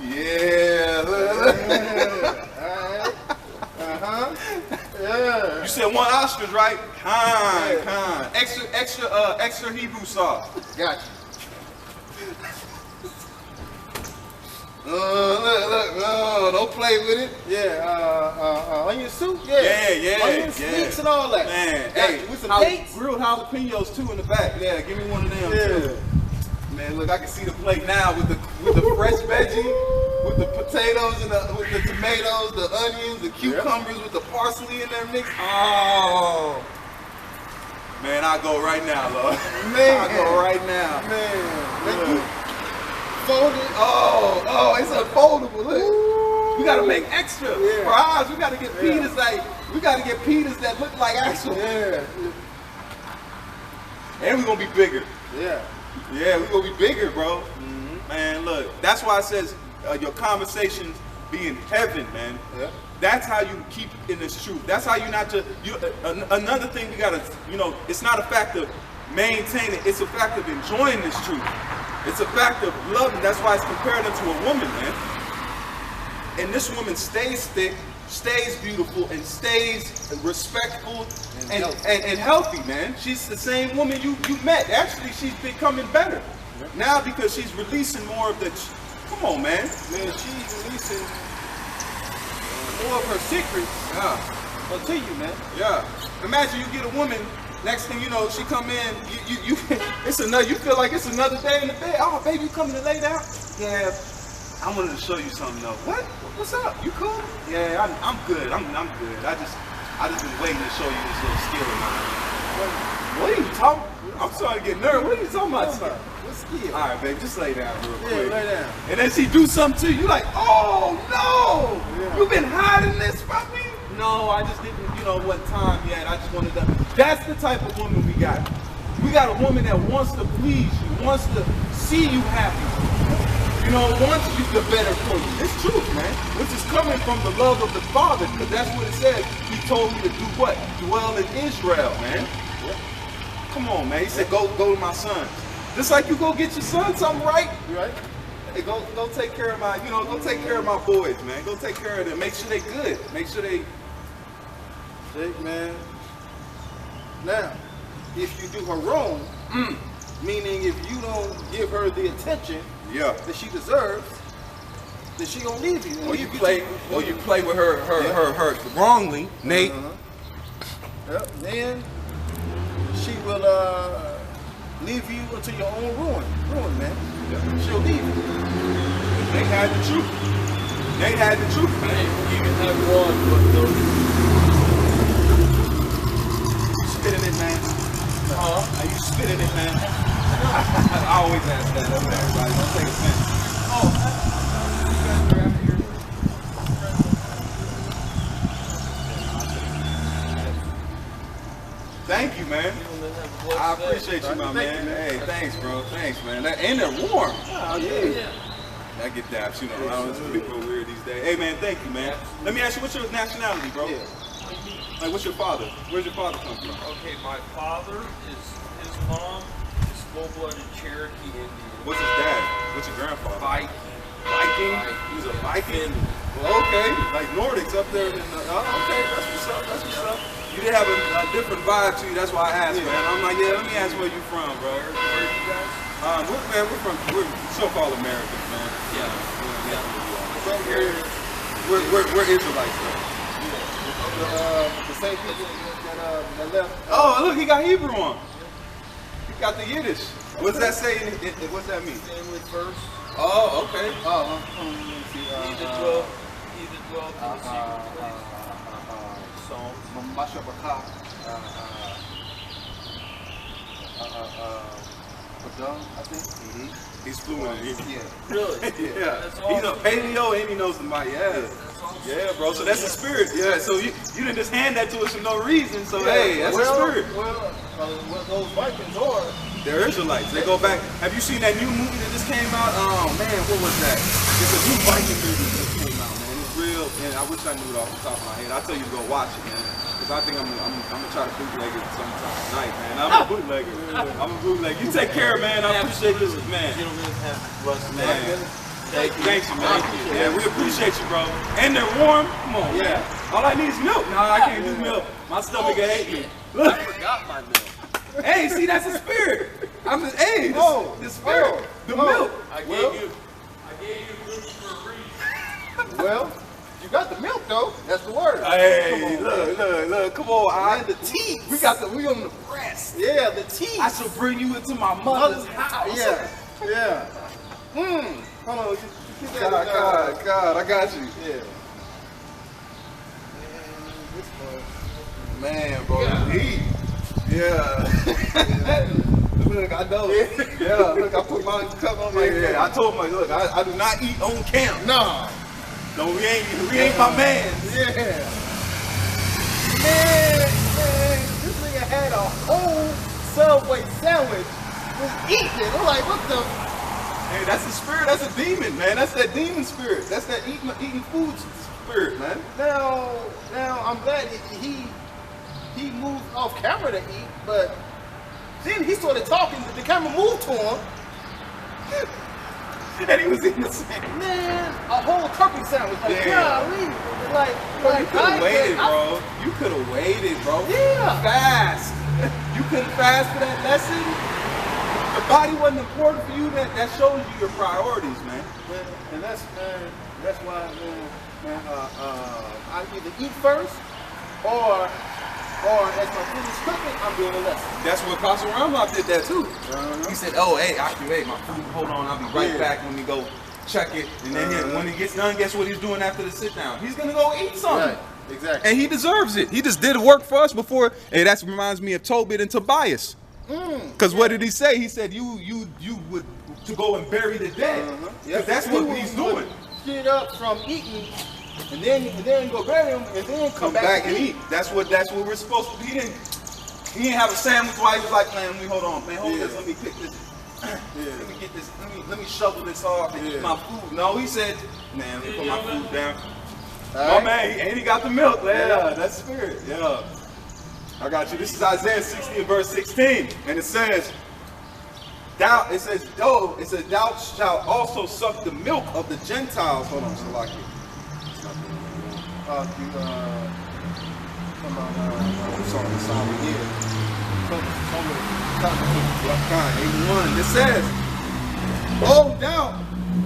Yeah. Alright. Yeah. You said 1 ostrich, right? Kind. Extra Hebrew sauce. Gotcha. Look, don't play with it. Yeah, onion soup? Yeah. Onion sticks and all that. Man, Gotcha. hey, With some dates? grilled jalapenos too in the back. Yeah, give me one of them Yeah. too. Man, look, I can see the plate now with the fresh veggie, with the potatoes and with the tomatoes, the onions, the cucumbers, with the parsley in there mixed. Oh, man, I go right now, Lord. Man. I go right now. Man. Look. You fold it. Oh, it's unfoldable. Look, we gotta make extra fries. We gotta get pitas that look like actual. Yeah. And we're gonna be bigger. Yeah. Yeah, we're gonna be bigger, bro. Man, look, that's why it says your conversations be in heaven, man. Yeah. That's how you keep in this truth. That's how you not just, another thing we gotta, it's not a fact of maintaining, it's a fact of enjoying this truth. It's a fact of loving. That's why it's compared to a woman, man. And this woman stays thick, stays beautiful, and stays respectful and healthy, man. She's the same woman you met. Actually, she's becoming better now because she's releasing more of the. Come on, man. Man, she's releasing more of her secrets to you, man. Yeah. Imagine you get a woman. Next thing you know, she come in. You it's another. You feel like it's another day in the bed. Oh, baby, you coming to lay down? Yeah. I wanted to show you something though. What? What's up? You cool? Yeah, I'm good. I'm good. I just been waiting to show you this little skill of mine. What are you talking? I'm starting to get nervous. What are you talking about? What skill? All right, baby, just lay down real quick. Yeah, lay down. And then she do something to you. You like, oh no! Yeah. You been hiding this from me? No, I just didn't. What time yet? I just wanted to. That's the type of woman we got. We got a woman that wants to please you, wants to see you happy. Wants you the better for you. It's truth, man. Which is coming from the love of the Father, because that's what it says. He told me to do what? Dwell in Israel, man. Come on, man. He said, go to my sons. Just like you go get your son something right. You right? Hey, go take care of my, go take care of my boys, man. Go take care of them. Make sure they good. Make sure they. Man. Now, if you do her wrong, meaning if you don't give her the attention that she deserves, then she gonna leave you. Or you play with her wrongly, Nate. Yep. Then she will leave you unto your own ruin, man. She'll leave you. They had the truth. Man. You can have one, but those. Spitting it, man. Are you spitting it, man? I always ask that. That's everybody. Don't take offense. Thank you, man. I appreciate you, my man. Hey, thanks, bro. Thanks, man. And they're warm. Oh, yeah. I get daps, I know people are weird these days. Hey, man, thank you, man. Let me ask you, what's your nationality, bro? Yeah. Like, what's your father? Where's your father come from? Okay, my father his mom is full-blooded Cherokee Indian. What's his dad? What's your grandfather? Viking. Viking? He was a Viking? Well, okay, like Nordics up there. Okay, that's what's up. That's what's up. You did have a different vibe to you. That's why I asked, man. I'm like, yeah, let me ask where you from, bro. Where are you guys? We're so-called Americans, man. Yeah. From here, We're Israelites, though. the same people that left. Oh, look, he got Hebrew on. He got the Yiddish. What's that say? What's that mean? Family first. Oh, okay. Let me see. He that dwelt in the secret place. Psalms. Mashabaka. Padang, I think. He's fluent in Hebrew. Yeah. Really? Yeah. That's He knows awesome. paleo and he knows the Maya. Yeah. Yeah, bro. So that's the spirit. Yeah. So you didn't just hand that to us for no reason. So hey, that's the spirit. Well, those Vikings are. They're Israelites. They go back. Have you seen that new movie that just came out? Oh man, what was that? It's a new Viking movie that just came out, man. It's real, and I wish I knew it off the top of my head. I'll tell you to go watch it, man. Because I think I'm gonna try to bootleg it sometime tonight, man. I'm a bootlegger. I'm a bootlegger. You take care, man. I appreciate this, man. Gentlemen have blessed Man. Thank you. Thanks, man. Yeah, we appreciate you, bro. And they're warm. Come on, man. All I need is milk. No, I can't do milk. My stomach will hate me. Look. I forgot my milk. Hey, see, that's the spirit. Hey, the spirit, the milk. I gave you milk for a reason. Well, you got the milk though. That's the word. Hey, look, come on, And the teeth. we on the breast. Yeah, the teeth. I shall bring you into my mother's house. Yeah. Hold on. You get that, God, I got you. Yeah. Man, bro, he. Yeah. Look, I know. Yeah, look, I put my cup on my head. I told him, look, I do not eat on camp. Nah. No, we ain't my man. Yeah. Man, this nigga had a whole Subway sandwich. Was eating it. I'm like, what the? Hey, that's the spirit. That's a demon, man. That's that demon spirit. That's that eating food spirit, man. Now, I'm glad he moved off camera to eat, but then he started talking. The camera moved to him. And he was eating the same. Man, a whole turkey sandwich. Like, Damn. golly. You could have waited, bro. You could have waited, bro. Yeah. Fast. You couldn't fast for that lesson. The body wasn't important for you. That shows you your priorities, man. And that's why, I either eat first or as my food is cooking, I'm doing a lesson. That's what Apostle Ramlock did that too. He said, "Oh, hey, hey, my food. Hold on, I'll be right back when we go check it." And then when he gets done, guess what he's doing after the sit down? He's gonna go eat something. Right. Exactly. And he deserves it. He just did work for us before. Hey, that reminds me of Tobit and Tobias. Because what did he say? He said, "You would to go and bury the dead." Because that's what he's doing. Get up from eating, and then go bury him, and then come back and eat. That's what we're supposed to. He didn't have a sandwich while he was like, "Man, hold this. Let me pick this. Let me get this. Let me shovel this off and eat my food." No, he said, "Man, let me put my food down." My man, and he got the milk. Yeah, that's spirit. Yeah. I got you. This is Isaiah 60 and verse 16. And it says, thou shalt also suck the milk of the Gentiles. Hold on, Salaki. It says, "Oh, thou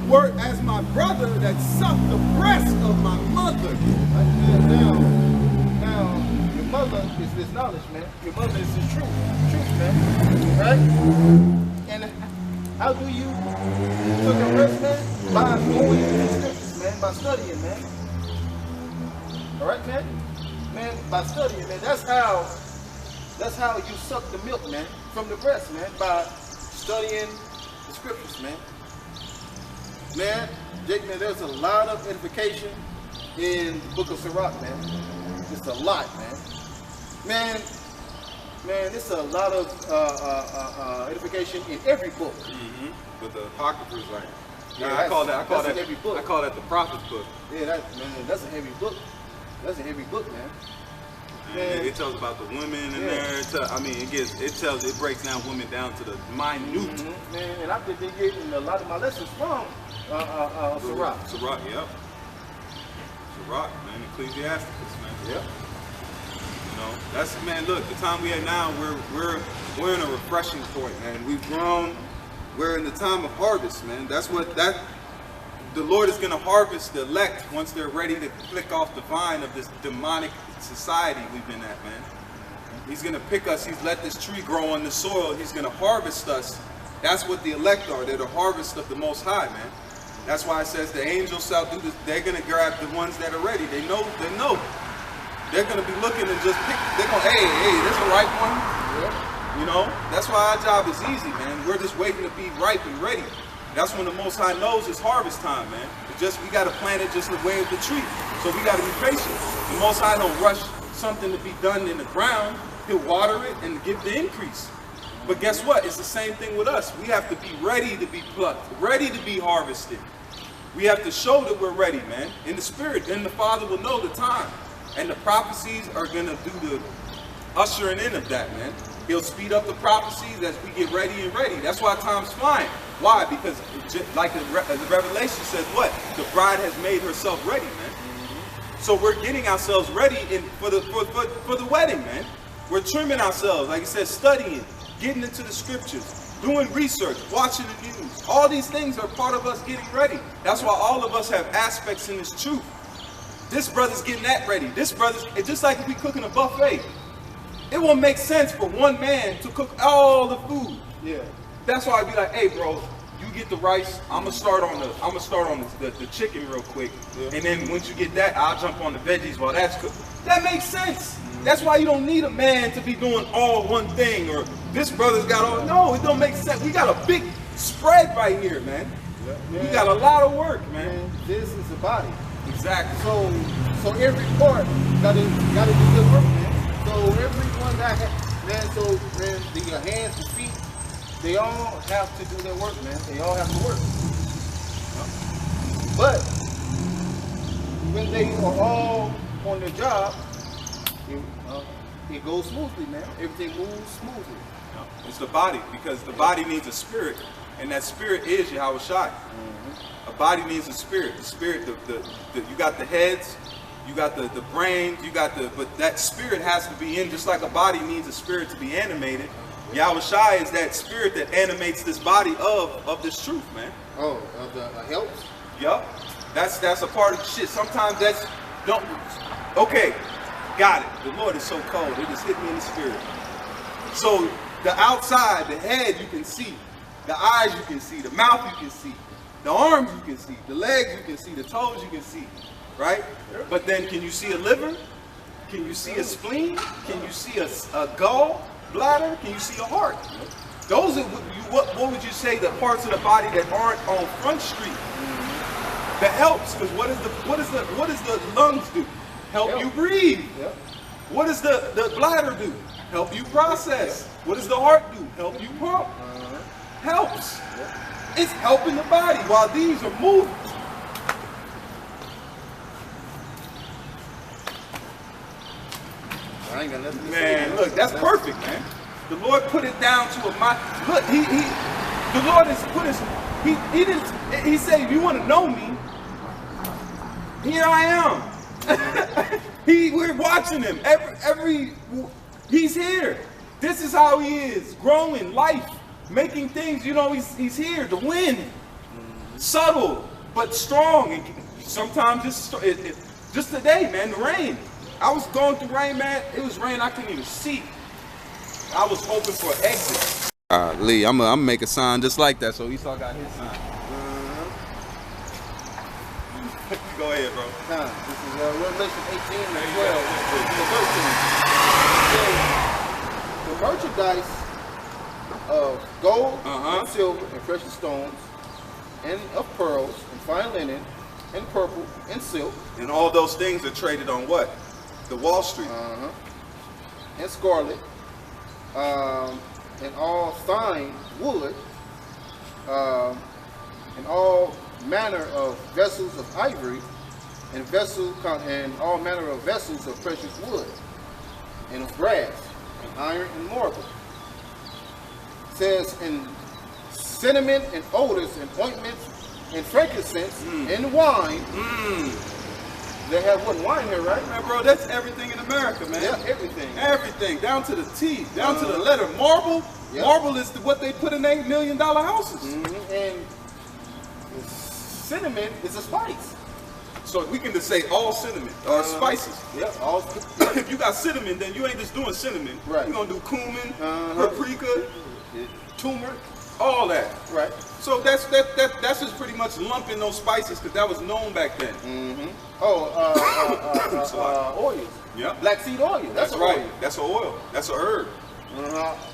wert as my brother that sucked the breast of my mother." Now, your mother is this knowledge, man. Your mother is this truth, man. Right? And how do you took a rest, man? By going into the scriptures, man. By studying, man. All right, man. Man, by studying, man. That's how you suck the milk, man, from the breast, man. By studying the scriptures, man. Man, Jake, man, there's a lot of edification in the book of Sirach, man. It's a lot, man. Man, it's a lot of edification in every book. But the Apocrypha's like, Yeah, I call that a heavy book. I call that the prophet's book. Yeah, that's a heavy book. That's a heavy book, man. Man, it tells about the women in there. It breaks down women down to the minute. Man, and I've been getting a lot of my lessons from Sirach. Sirach, yep. Sirach, man, Ecclesiasticus, man. Yep. You know, that's, man, look, the time we at now, we're in a refreshing point, man. We've grown. We're in the time of harvest, man. The Lord is going to harvest the elect once they're ready to flick off the vine of this demonic society we've been at, man. He's going to pick us. He's let this tree grow on the soil. He's going to harvest us. That's what the elect are. They're the harvest of the Most High, man. That's why it says the angels shall do this. They're going to grab the ones that are ready. They know. They're going to be looking and just pick. They're going, hey, there's a ripe one. You know, that's why our job is easy, man. We're just waiting to be ripe and ready. That's when the Most High knows it's harvest time, man. We got to plant it just the way of the tree. So we got to be patient. The Most High don't rush something to be done in the ground. He'll water it and give the increase. But guess what? It's the same thing with us. We have to be ready to be plucked, ready to be harvested. We have to show that we're ready, man. In the spirit, then the Father will know the time. And the prophecies are going to do the ushering in of that, man. He'll speed up the prophecies as we get ready and ready. That's why time's flying. Why? Because like the Revelation says what? The bride has made herself ready, man. So we're getting ourselves ready for the wedding, man. We're trimming ourselves, like I said, studying, getting into the scriptures, doing research, watching the news. All these things are part of us getting ready. That's why all of us have aspects in this truth. This brother's getting that ready. This brother's, it's just like if we cooking a buffet. It won't make sense for one man to cook all the food. Yeah. That's why I'd be like, hey, bro, you get the rice. I'm gonna start on the chicken real quick, and then once you get that, I'll jump on the veggies while that's cooked. That makes sense. That's why you don't need a man to be doing all one thing, or this brother's got all. No, it don't make sense. We got a big spread right here, man. We got a lot of work, man. This is the body. Exactly. So every part gotta do good work, man. So everyone that man, so man, the hands, the feet, they all have to do their work, man. They all have to work. But when they are all on their job, it goes smoothly, man. Everything moves smoothly. It's the body, because the body needs a spirit, and that spirit is Yahawashi. A body needs a spirit. The spirit, you got the heads, you got the brains, but that spirit has to be in, just like a body needs a spirit to be animated. Yahawashi is that spirit that animates this body of this truth, man. Oh, the helps? Yup. That's a part of the shit. Sometimes that's, okay, got it. The Lord is so cold. It just hit me in the spirit. So the outside, the head you can see, the eyes you can see, the mouth you can see, the arms you can see, the legs you can see, the toes you can see, right? But then can you see a liver? Can you see a spleen? Can you see a gall bladder? Can you see a heart? Those are what would you say the parts of the body that aren't on Front Street? That helps, because what does the lungs do? Help you breathe. What does the bladder do? Help you process. What does the heart do? Help you pump. Helps. It's helping the body while these are moving. I ain't got nothing to Man, say. look, that's perfect, man. The Lord put it down to a mind. Look, the Lord has put his, he said, you want to know me? Here I am. We're watching him. He's here. This is how he is, growing, life, making things, he's here, the wind. Subtle, but strong. And sometimes just today, man, the rain. I was going through rain, man. It was rain I couldn't even see. I was hoping for an exit. Lee, I'm gonna make a sign just like that, so Esau got his sign. Go ahead, bro. This is Revelation 18 and 12. The merchandise of gold and silver and precious stones, and of pearls and fine linen and purple and silk. And all those things are traded on what? The Wall Street. And scarlet, and all fine wood, and all manner of vessels of ivory, and all manner of vessels of precious wood, and of brass, and iron, and marble. It says, and cinnamon, and odors, and ointments, and frankincense, and wine. They have what, wine here, right? Man, bro, that's everything in America, man. Yeah, everything. Everything, down to the T, down to the letter. Marble, marble is what they put in $8 million houses. And cinnamon is a spice. So we can just say all cinnamon or spices. All. If you got cinnamon, then you ain't just doing cinnamon. Right. You're gonna do cumin, paprika, turmeric, all that. right? So that's just pretty much lumping those spices, because that was known back then. Oil. Yeah. Black seed oil. That's right. oil. That's an oil. That's a herb.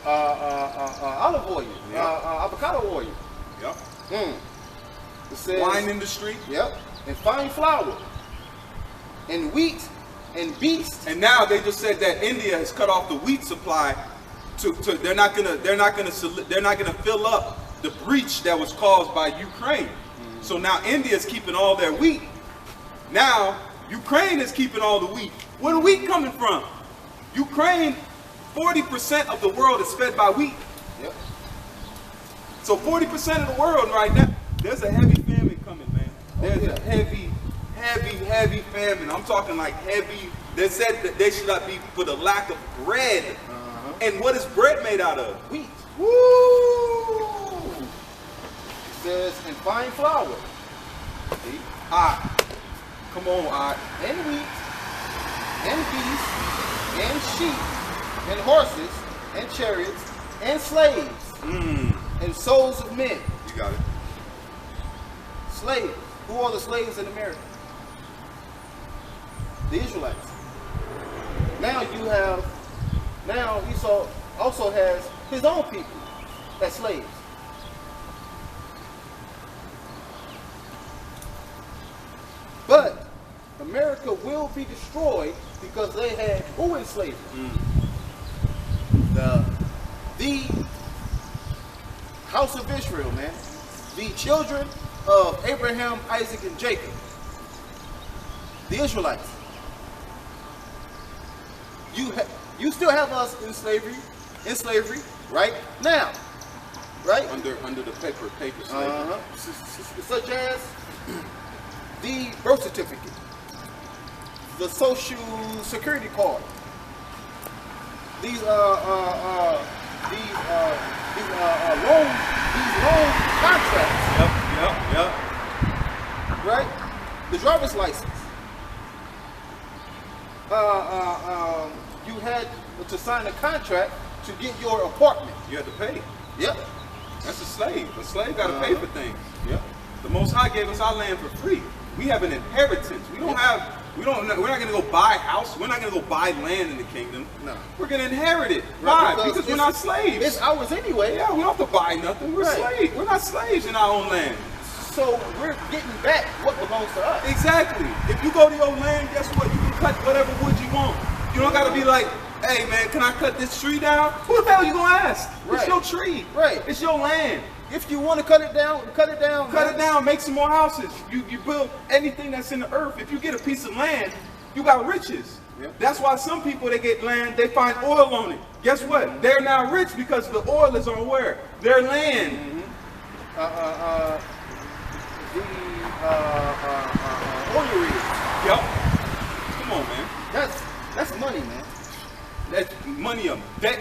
Olive oil. Avocado oil. Yeah. It says, wine industry. Yep. And fine flour, and wheat, and beasts. And now they just said that India has cut off the wheat supply. They're not gonna fill up the breach that was caused by Ukraine. So now India is keeping all their wheat. Now Ukraine is keeping all the wheat. Where the wheat coming from? Ukraine, 40% of the world is fed by wheat. Yep. So 40% of the world right now, there's a heavy famine coming, man. There's a heavy famine. I'm talking like heavy. They said that they should not be for the lack of bread. And what is bread made out of? Wheat. Woo! It says, and fine flour. See? Come on, And wheat, and beasts, and sheep, and horses, and chariots, and slaves, and souls of men. You got it. Slaves. Who are the slaves in America? The Israelites. Now Esau also has his own people as slaves. But America will be destroyed because they had who in slavery? The house of Israel, man. The children of Abraham, Isaac, and Jacob. The Israelites. You still have us in slavery right now, right? Under the paper slavery. Such as the birth certificate, the social security card, these loan contracts. Yep. Right? The driver's license. You had to sign a contract to get your apartment. You had to pay. Yep. That's a slave. A slave got to pay for things. Yep. The Most High gave us our land for free. We have an inheritance. We're not going to go buy a house. We're not going to go buy land in the kingdom. No. We're going to inherit it. Right, Why? Because we're not slaves. It's ours anyway. Yeah, we don't have to buy nothing. We're slaves. We're not slaves in our own land. So we're getting back what belongs to us. Exactly. If you go to your land, guess what? You can cut whatever wood you want. You don't got to be like, hey man, can I cut this tree down? Who the hell are you going to ask? Right. It's your tree. Right. It's your land. If you want to cut it down, cut it down. Cut it down, make some more houses. You build anything that's in the earth. If you get a piece of land, you got riches. Yep. That's why some people, they get land, they find oil on it. Guess what? They're now rich because the oil is on where? Their land. Oil rigs. Yep. Come on, man. That's money, man. That's money a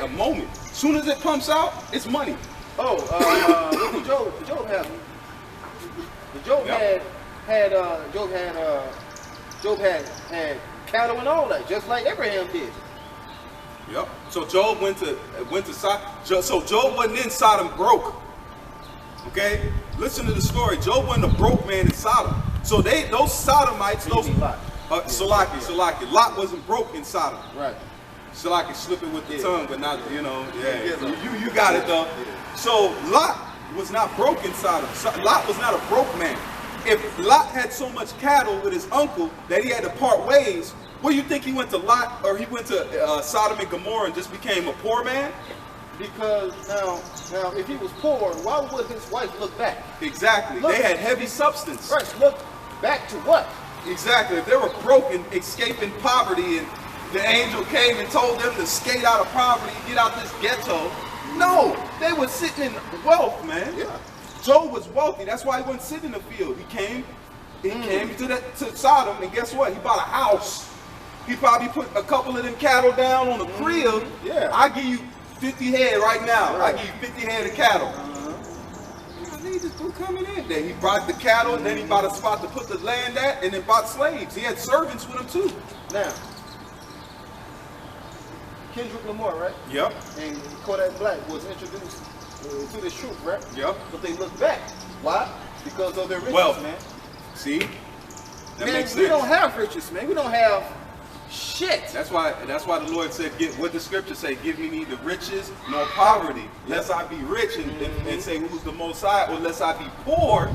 moment. As soon as it pumps out, it's money. Oh, what did Job have? Job had cattle and all that, just like Abraham did. Yep. So Job went to Sodom. So Job wasn't in Sodom broke. Okay? Listen to the story. Job wasn't a broke man in Sodom. So those Sodomites, Salaki. Lot wasn't broke in Sodom. Right. Salaki slipping with the tongue, but not, you got it though. So Lot was not broke in Sodom. Lot was not a broke man. If Lot had so much cattle with his uncle that he had to part ways, what do you think he went to Lot, or he went to Sodom and Gomorrah and just became a poor man? Because now, if he was poor, why would his wife look back? Exactly. They had heavy substance. Right. Look back to what? Exactly. If they were broke and escaping poverty, and the angel came and told them to skate out of poverty, get out this ghetto. No, they were sitting in wealth, man. Yeah. Job was wealthy. That's why he wasn't sitting in the field. He came to Sodom, and guess what? He bought a house. He probably put a couple of them cattle down on a crib. Yeah. I give you 50 head right now. Right. I give you 50 head of cattle. They just go coming in there. He bought the cattle, and then he bought a spot to put the land at, and then bought slaves. He had servants with him too. Now, Kendrick Lamar, right? Yep. And Kodak Black was introduced to this truth, right? Yep. But they look back. Why? Because of their riches, Wealth. man. See? That Man, makes sense. we don't have riches, man. We don't have shit. That's why the Lord said, what the scripture say, give me neither riches nor poverty, lest I be rich and say who's the most high, or lest I be poor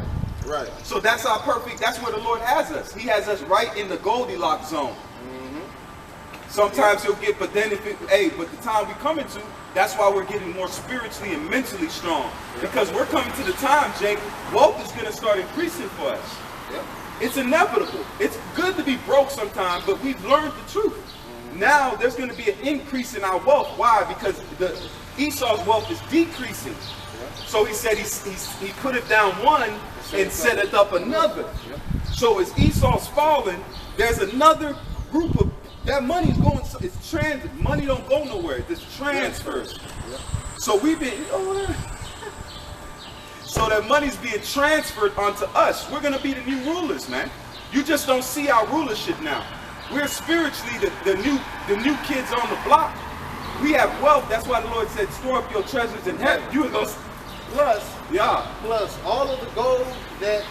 Right. So that's our perfect, that's where the Lord has us. He has us right in the Goldilocks zone. Sometimes he'll get, but then but the time we come into, that's why we're getting more spiritually and mentally strong. Because we're coming to the time, Jake, wealth is going to start increasing for us. Yep. It's inevitable. It's good to be broke sometimes, but we've learned the truth. Now there's going to be an increase in our wealth. Why? Because Esau's wealth is decreasing. So he said he put it down one and set it up another. So as Esau's falling, there's another group of that money's going. It's transit. Money don't go nowhere. It's transfers. So we've been. So that money's being transferred onto us. We're gonna be the new rulers, man. You just don't see our rulership now. We're spiritually the new kids on the block. We have wealth. That's why the Lord said, "Store up your treasures in heaven." You would go. Plus all of the gold that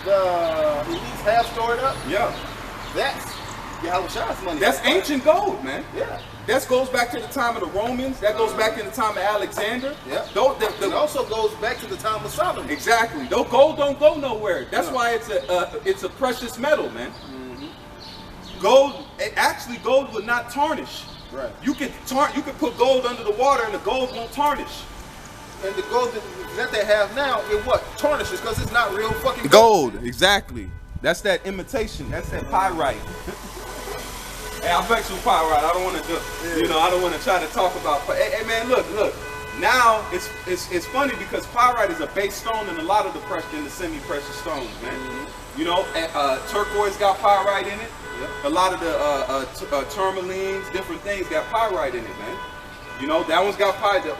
the elites have stored up. That's Yahawashi's money. That's ancient gold, man. Yeah. That goes back to the time of the Romans. That goes back to the time of Alexander. Yeah. It also goes back to the time of Solomon. Exactly. Though gold don't go nowhere. That's why it's a precious metal, man. Gold, actually, gold will not tarnish. Right. You could put gold under the water and the gold won't tarnish. And the gold that they have now, it what? Tarnishes because it's not real fucking gold. Exactly. That's that imitation. That's that pyrite. Hey, I vex with pyrite. I don't want to do, I don't want to try to talk about. Hey, man, look. Now it's funny because pyrite is a base stone in a lot of the semi-precious stones, man. You know, turquoise got pyrite in it. A lot of the tourmalines, different things got pyrite in it, man. You know, that one's got pyrite. The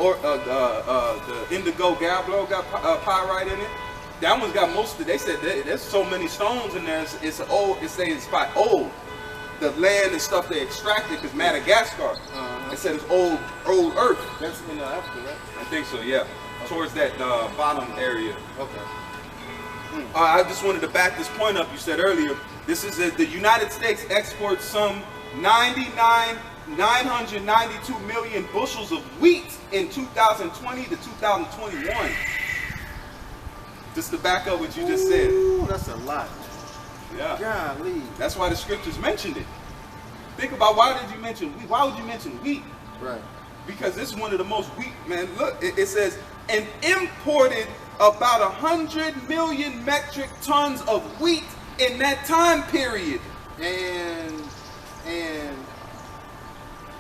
indigo gabbro got pyrite in it. That one's got most of. They said there's so many stones in there. It's old. It's quite old. The land and stuff they extracted because Madagascar. They said it's old earth. That's in Africa, right? I think so. Yeah, towards that bottom area. Okay. I just wanted to back this point up. You said earlier, this is the United States exports some 992 million bushels of wheat in 2020 to 2021. Just to back up what you just said. Ooh, that's a lot. Yeah. Golly. That's why the scriptures mentioned it. Think about why did you mention wheat? Why would you mention wheat? Right. Because this is one of the most wheat, man. Look, it says, and imported about 100 million metric tons of wheat in that time period. And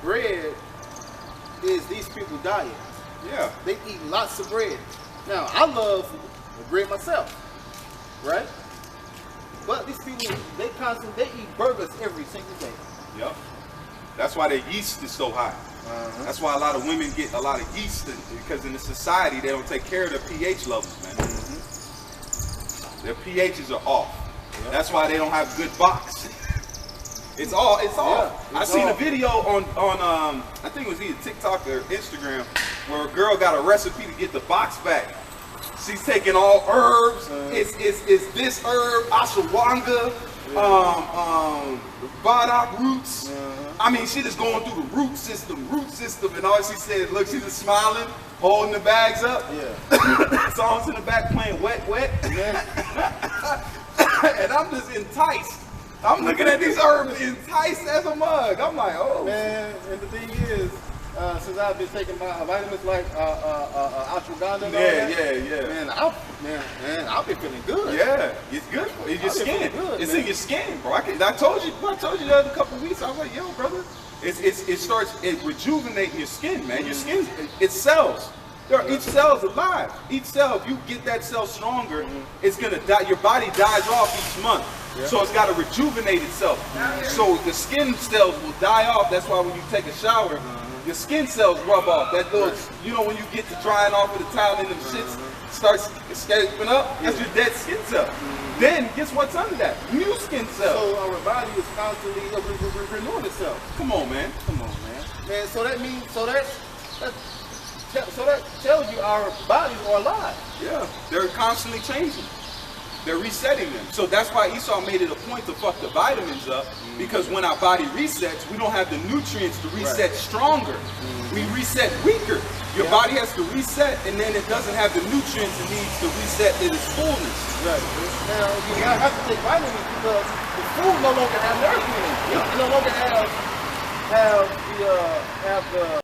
bread is these people's diet. Yeah. They eat lots of bread. Now, I love bread myself, right? But these people, they eat burgers every single day. Yep. That's why their yeast is so high. That's why a lot of women get a lot of yeast because in the society they don't take care of their pH levels, man. Their pHs are off. Yep. That's why they don't have good box. It's off. Yeah, I seen a video on I think it was either TikTok or Instagram where a girl got a recipe to get the box back. She's taking all herbs. It's this herb, ashwagandha, burdock roots. I mean, she just going through the root system, and all she said, look, she's just smiling, holding the bags up. Yeah. Songs in the back playing wet. And I'm just enticed. I'm looking at these herbs, enticed as a mug. I'm like, oh. Man, and the thing is, since I've been taking my vitamins like ashwagandha and all that, man, I've been feeling good. Yeah, it's good for your skin. It's in your skin, bro. I told you the other couple of weeks. I was like, yo, brother, it starts rejuvenating your skin, man. Your skin, it cells. Each cell is alive. Each cell, if you get that cell stronger, it's gonna die. Your body dies off each month. Yeah. So it's got to rejuvenate itself. So the skin cells will die off. That's why when you take a shower, your skin cells rub off. That little, you know, when you get to drying off with the towel and them shits starts escaping up, that's your dead skin cell. Then guess what's under that? New skin cells. So our body is constantly renewing itself. Come on, man. Man, so that means, so that tells you our bodies are alive. Yeah, they're constantly changing. They're resetting them. So that's why Esau made it a point to fuck the vitamins up, because when our body resets, we don't have the nutrients to reset stronger. We reset weaker. Your body has to reset, and then it doesn't have the nutrients it needs to reset in its fullness. Right. Now, you have to take vitamins because the food no longer has nourishment in it. You no longer have the